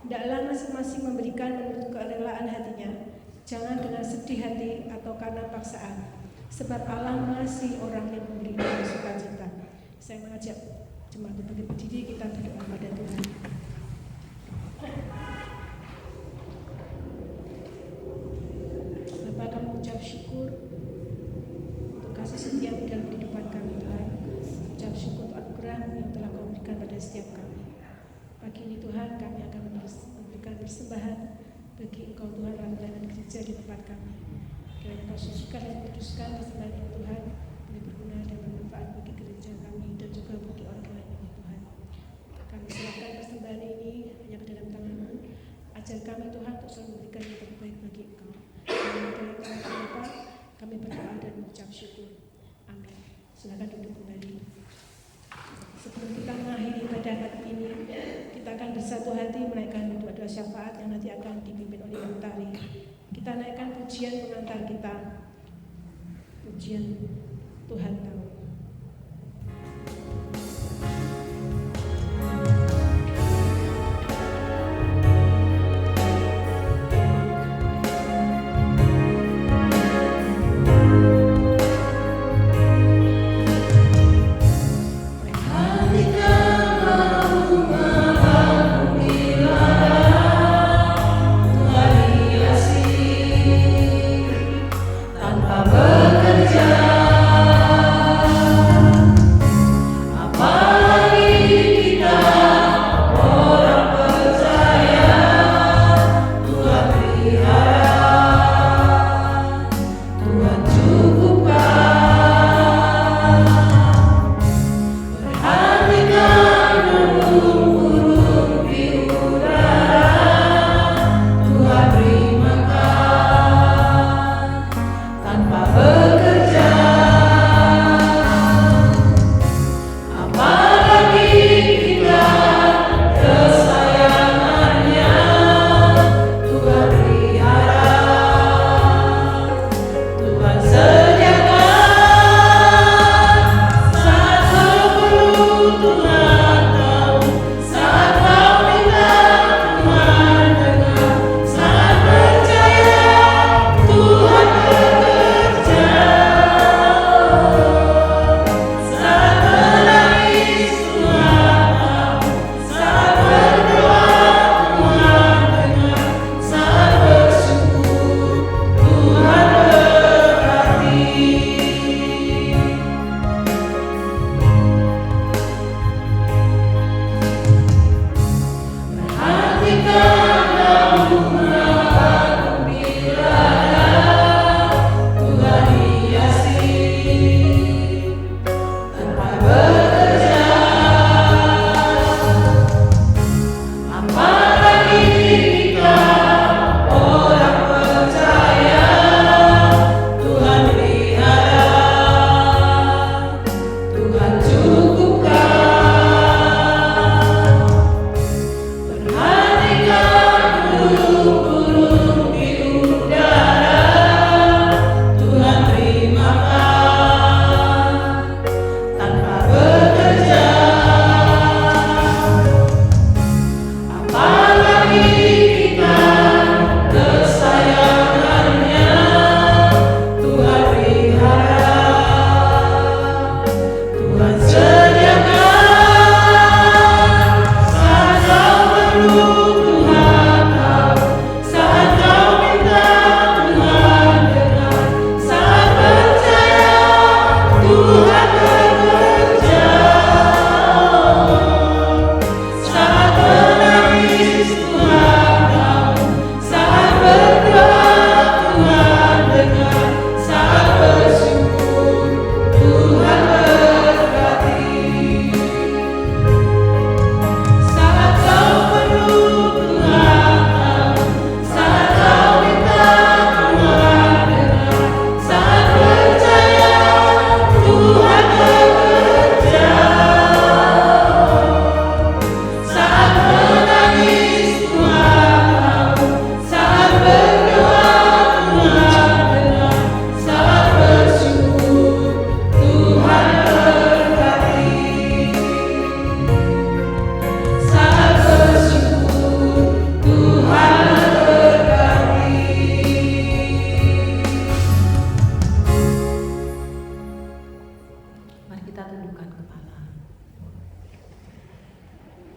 Hendaklah masing-masing memberikan menurut kerelaan hatinya, jangan dengan sedih hati atau karena paksaan, sebab Allah mengasihi orang yang memberi dengan sukacita. Saya mengajak jemaat bagi berdiri, kita berdoa pada Tuhan. Bapak, kami mengucap syukur untuk kasih setiamu dalam kehidupan kami, Tuhan. Ucap syukur untuk anugerah-Mu yang telah Kau berikan pada setiap kami. Pagi ini Tuhan, kami akan memberikan persembahan bagi Engkau Tuhan dalam pelayanan gereja di tempat kami. Kiranya Kau sucikan dan kuduskan persembahan ini Tuhan, boleh berguna dan bermanfaat bagi gereja kami dan juga bagi orang lain ini Tuhan. Kami serahkan persembahan ini hanya ke dalam tangan-Mu. Ajar kami Tuhan untuk selalu memberikan yang terbaik bagi Engkau. Dalam tangan Bapa, kami berdoa dan mengucap syukur. Amin. Silakan duduk kembali. Sebelum kita mengakhiri ibadah pagi ini, kita akan bersatu hati menaikkan doa-doa syafaat yang nanti akan dipimpin oleh Mentari. Kita naikkan pujian pengantar kita, pujian Tuhan tahu. Tanpa bekerja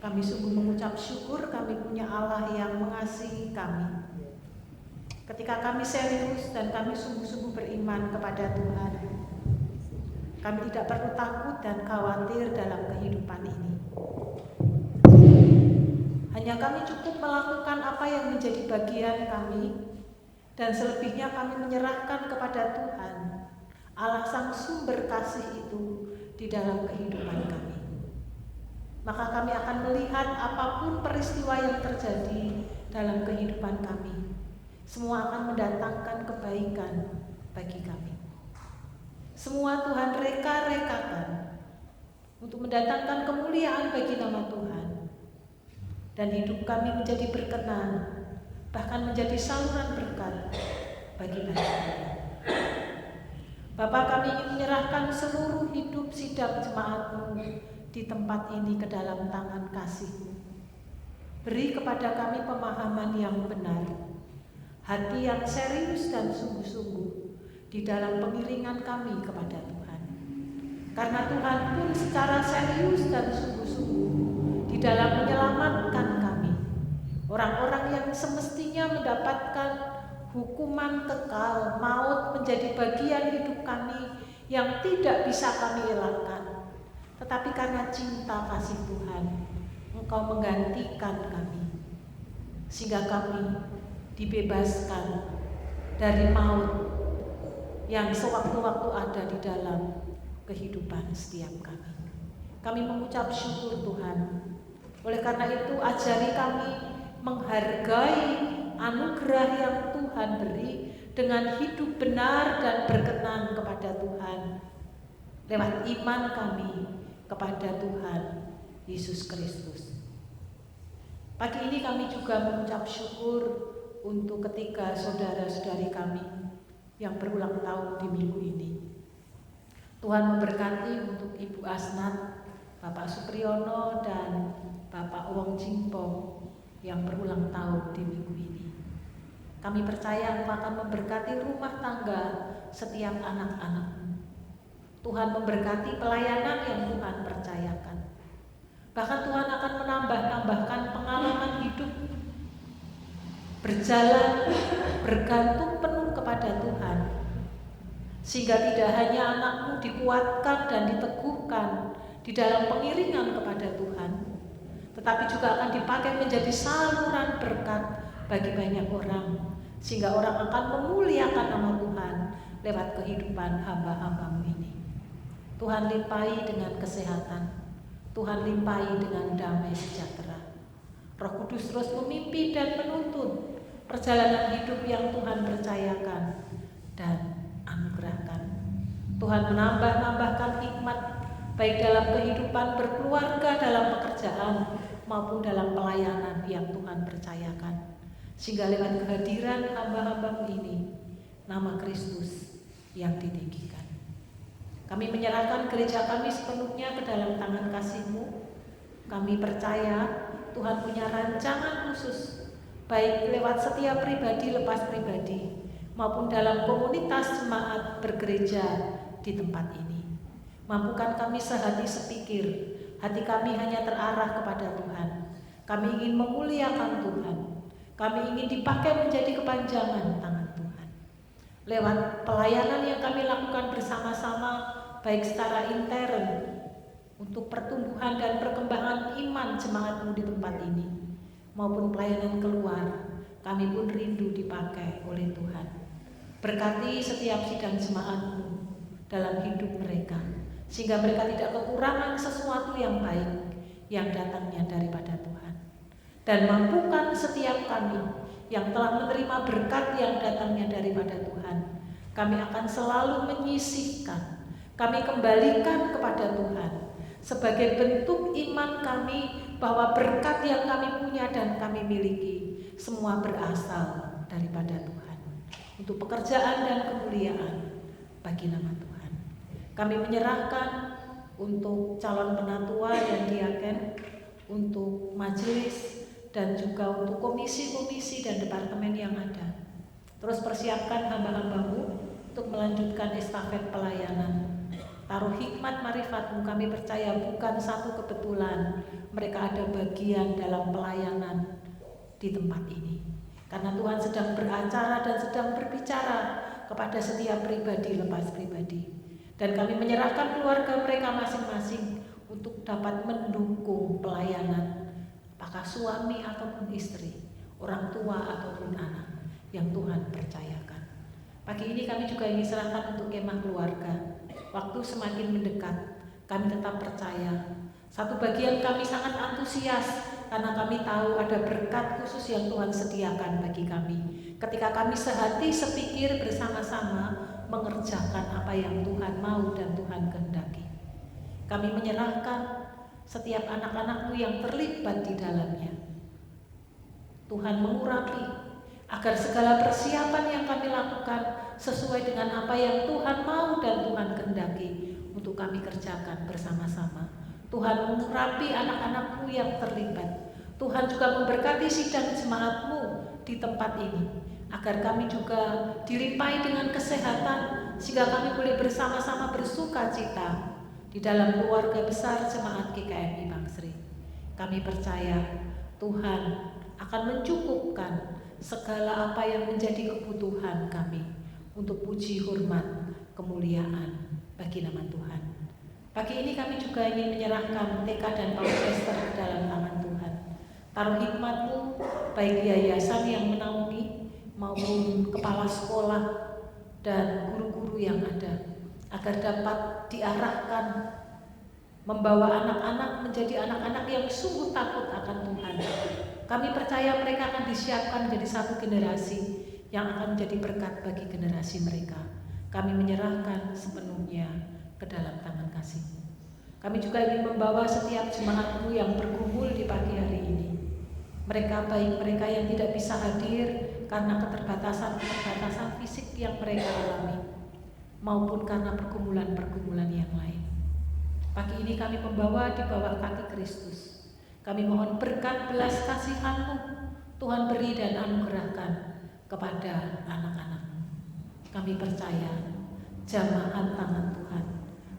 Kami sungguh mengucap syukur kami punya Allah yang mengasihi kami. Ketika kami serius dan kami sungguh-sungguh beriman kepada Tuhan, kami tidak perlu takut dan khawatir dalam kehidupan ini. Hanya kami cukup melakukan apa yang menjadi bagian kami, dan selebihnya kami menyerahkan kepada Tuhan, Allah Sang Sumber Kasih itu di dalam kehidupan kami. Maka kami akan melihat apapun peristiwa yang terjadi dalam kehidupan kami, semua akan mendatangkan kebaikan bagi kami. Semua Tuhan reka-rekakan untuk mendatangkan kemuliaan bagi nama Tuhan. Dan hidup kami menjadi berkenan, bahkan menjadi saluran berkat bagi banyak orang. Bapa, kami ingin menyerahkan seluruh hidup sidang jemaat-Mu di tempat ini ke dalam tangan kasih-Mu. Beri kepada kami pemahaman yang benar, hati yang serius dan sungguh-sungguh di dalam pengiringan kami kepada Tuhan. Karena Tuhan pun secara serius dan sungguh-sungguh di dalam menyelamatkan kami, orang-orang yang semestinya mendapatkan hukuman kekal, maut menjadi bagian hidup kami yang tidak bisa kami elakkan. Tetapi karena cinta kasih Tuhan, Engkau menggantikan kami, sehingga kami dibebaskan dari maut yang sewaktu-waktu ada di dalam kehidupan setiap kami. Kami mengucap syukur Tuhan. Oleh karena itu, ajari kami menghargai anugerah yang Tuhan beri dengan hidup benar dan berkenan kepada Tuhan lewat iman kami kepada Tuhan Yesus Kristus. Pagi ini kami juga mengucap syukur untuk ketiga saudara-saudari kami yang berulang tahun di minggu ini. Tuhan memberkati untuk Ibu Asnat, Bapak Supriyono, dan Bapak Wong Jimpong yang berulang tahun di minggu ini. Kami percaya Engkau akan memberkati rumah tangga setiap anak-anak. Tuhan memberkati pelayanan yang Tuhan percayakan. Bahkan Tuhan akan menambahkan pengalaman hidup berjalan bergantung penuh kepada Tuhan, sehingga tidak hanya anakmu dikuatkan dan diteguhkan di dalam pengiringan kepada Tuhan, tetapi juga akan dipakai menjadi saluran berkat bagi banyak orang, sehingga orang akan memuliakan nama Tuhan lewat kehidupan hamba-hamba-Mu ini. Tuhan limpahi dengan kesehatan, Tuhan limpahi dengan damai sejahtera. Roh Kudus terus memimpin dan menuntun perjalanan hidup yang Tuhan percayakan dan anugerahkan. Tuhan menambahkan hikmat baik dalam kehidupan berkeluarga, dalam pekerjaan, maupun dalam pelayanan yang Tuhan percayakan. Sehingga lewat kehadiran hamba-hamba-Mu ini, nama Kristus yang ditinggikan. Kami menyerahkan gereja kami sepenuhnya ke dalam tangan kasih-Mu. Kami percaya Tuhan punya rancangan khusus, baik lewat setiap pribadi lepas pribadi, maupun dalam komunitas jemaat bergereja di tempat ini. Mampukan kami sehati sepikir, hati kami hanya terarah kepada Tuhan. Kami ingin memuliakan Tuhan. Kami ingin dipakai menjadi kepanjangan tangan Tuhan. Lewat pelayanan yang kami lakukan bersama-sama, baik secara intern untuk pertumbuhan dan perkembangan iman jemaat-Mu di tempat ini, maupun pelayanan keluar, kami pun rindu dipakai oleh Tuhan. Berkati setiap sidang jemaat-Mu dalam hidup mereka, sehingga mereka tidak kekurangan sesuatu yang baik yang datangnya daripada Tuhan. Dan mampukan setiap kami yang telah menerima berkat yang datangnya daripada Tuhan, kami akan selalu menyisihkan, kami kembalikan kepada Tuhan sebagai bentuk iman kami bahwa berkat yang kami punya dan kami miliki semua berasal daripada Tuhan, untuk pekerjaan dan kemuliaan bagi nama Tuhan. Kami menyerahkan untuk calon penatua dan diaken, untuk majelis, dan juga untuk komisi-komisi dan departemen yang ada. Terus persiapkan hamba-hamba-Mu untuk melanjutkan estafet pelayanan Taruh hikmat marifat-Mu, kami percaya bukan satu kebetulan mereka ada bagian dalam pelayanan di tempat ini. Karena Tuhan sedang beracara dan sedang berbicara kepada setiap pribadi lepas pribadi. Dan kami menyerahkan keluarga mereka masing-masing untuk dapat mendukung pelayanan, apakah suami ataupun istri, orang tua ataupun anak yang Tuhan percayakan. Pagi ini kami juga ingin serahkan untuk kemah keluarga. Waktu semakin mendekat, kami tetap percaya. Satu bagian kami sangat antusias karena kami tahu ada berkat khusus yang Tuhan sediakan bagi kami. Ketika kami sehati sepikir bersama-sama mengerjakan apa yang Tuhan mau dan Tuhan kehendaki. Kami menyerahkan setiap anak-anak-Mu yang terlibat di dalamnya. Tuhan mengurapi agar segala persiapan yang kami lakukan sesuai dengan apa yang Tuhan mau dan Tuhan kehendaki untuk kami kerjakan bersama-sama. Tuhan mengurapi anak-anak-Mu yang terlibat. Tuhan juga memberkati sidang jemaat-Mu di tempat ini, agar kami juga dilimpahi dengan kesehatan, sehingga kami boleh bersama-sama bersuka cita di dalam keluarga besar jemaat GKMI Bangsri. Kami percaya Tuhan akan mencukupkan segala apa yang menjadi kebutuhan kami untuk puji, hormat, kemuliaan bagi nama Tuhan. Pagi ini kami juga ingin menyerahkan TK dan Paut Esther ke dalam tangan Tuhan. Taruh hikmat-Mu baik yayasan yang menaungi maupun kepala sekolah dan guru-guru yang ada, agar dapat diarahkan membawa anak-anak menjadi anak-anak yang sungguh takut akan Tuhan. Kami percaya mereka akan disiapkan menjadi satu generasi yang akan menjadi berkat bagi generasi mereka. Kami menyerahkan sepenuhnya ke dalam tangan kasih-Mu. Kami juga ingin membawa setiap jemaat-Mu yang berkumpul di pagi hari ini. Mereka, baik mereka yang tidak bisa hadir karena keterbatasan fisik yang mereka alami, maupun karena pergumulan-pergumulan yang lain. Pagi ini kami membawa di bawah kaki Kristus. Kami mohon berkat belas kasihan-Mu Tuhan beri dan anugerahkan kepada anak-anak-Mu. Kami percaya jamahan tangan Tuhan.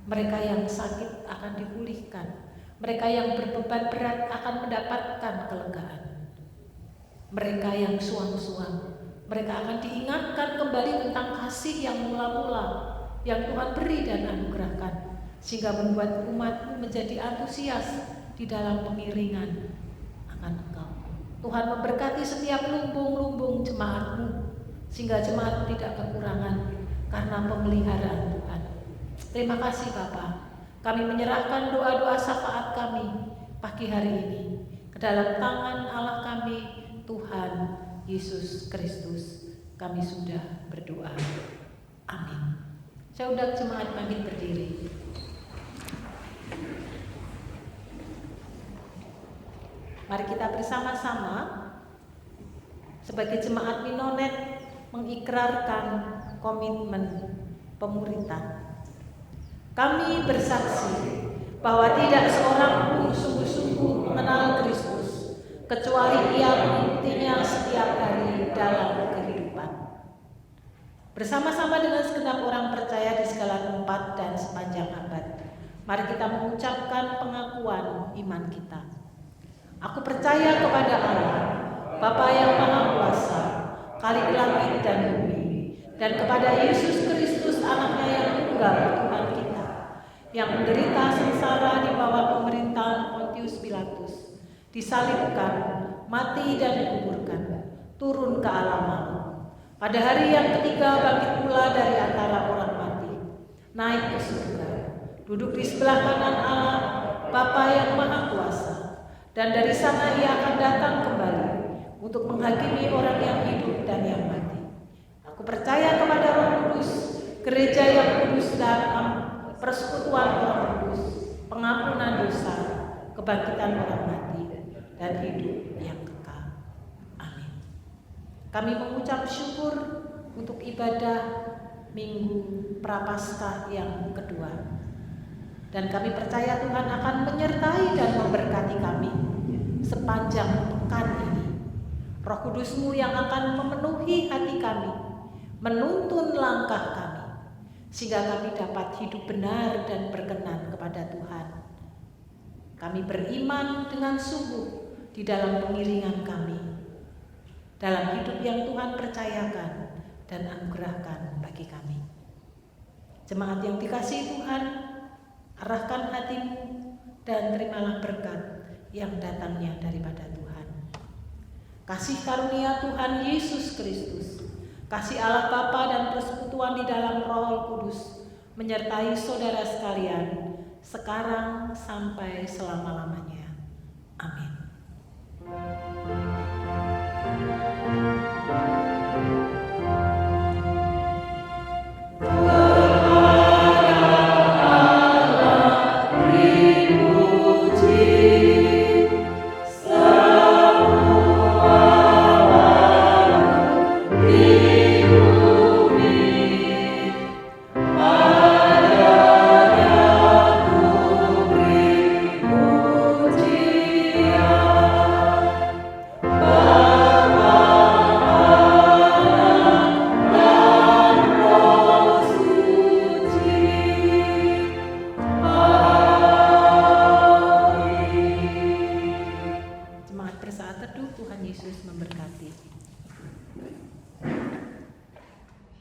Mereka yang sakit akan dipulihkan. Mereka yang berbeban berat akan mendapatkan kelegaan. Mereka yang suam-suam, mereka akan diingatkan kembali tentang kasih yang mula-mula yang Tuhan beri dan anugerahkan, sehingga membuat umat-Mu menjadi antusias di dalam pengiringan akan Engkau. Tuhan memberkati setiap lumbung-lumbung jemaat-Mu, sehingga jemaat-Mu tidak kekurangan karena pemeliharaan Tuhan. Terima kasih Bapa. Kami menyerahkan doa-doa syafaat kami pagi hari ini ke dalam tangan Allah kami, Tuhan Yesus Kristus. Kami sudah berdoa. Amin. Saya undang jemaat bangkit berdiri. Mari kita bersama-sama sebagai jemaat Minonet mengikrarkan komitmen pemuritan. Kami bersaksi bahwa tidak seorang pun sungguh-sungguh mengenal Kristus, kecuali ia mengikutinya setiap hari dalam kehidupan. Bersama-sama dengan segenap orang percaya di segala tempat dan sepanjang abad, mari kita mengucapkan pengakuan iman kita. Aku percaya kepada Allah, Bapa yang Maha Kuasa, Khalik langit dan bumi, dan kepada Yesus Kristus, Anaknya yang tunggal, Tuhan kita, yang menderita sengsara di bawah pemerintahan Pontius Pilatus, disalibkan, mati dan dikuburkan, turun ke alam maut. Pada hari yang ketiga bangkit pula dari antara orang mati, naik ke surga, duduk di sebelah kanan Allah, Bapa yang Maha Kuasa, dan dari sana ia akan datang kembali untuk menghakimi orang yang hidup dan yang mati. Aku percaya kepada Roh Kudus, gereja yang kudus dan persekutuan orang kudus, pengampunan dosa, kebangkitan orang mati, dan hidup yang kekal. Amin. Kami mengucap syukur untuk ibadah Minggu Prapaskah yang kedua. Dan kami percaya Tuhan akan menyertai dan memberkati kami sepanjang pekan ini. Roh Kudus-Mu yang akan memenuhi hati kami, menuntun langkah kami, sehingga kami dapat hidup benar dan berkenan kepada Tuhan. Kami beriman dengan sungguh di dalam pengiringan kami, dalam hidup yang Tuhan percayakan dan anugerahkan bagi kami. Jemaat yang dikasihi Tuhan, arahkan hatimu dan terimalah berkat yang datangnya daripada Tuhan. Kasih karunia Tuhan Yesus Kristus, kasih Allah Bapa dan persekutuan di dalam Roh Kudus menyertai saudara sekalian sekarang sampai selama-lamanya. Amin.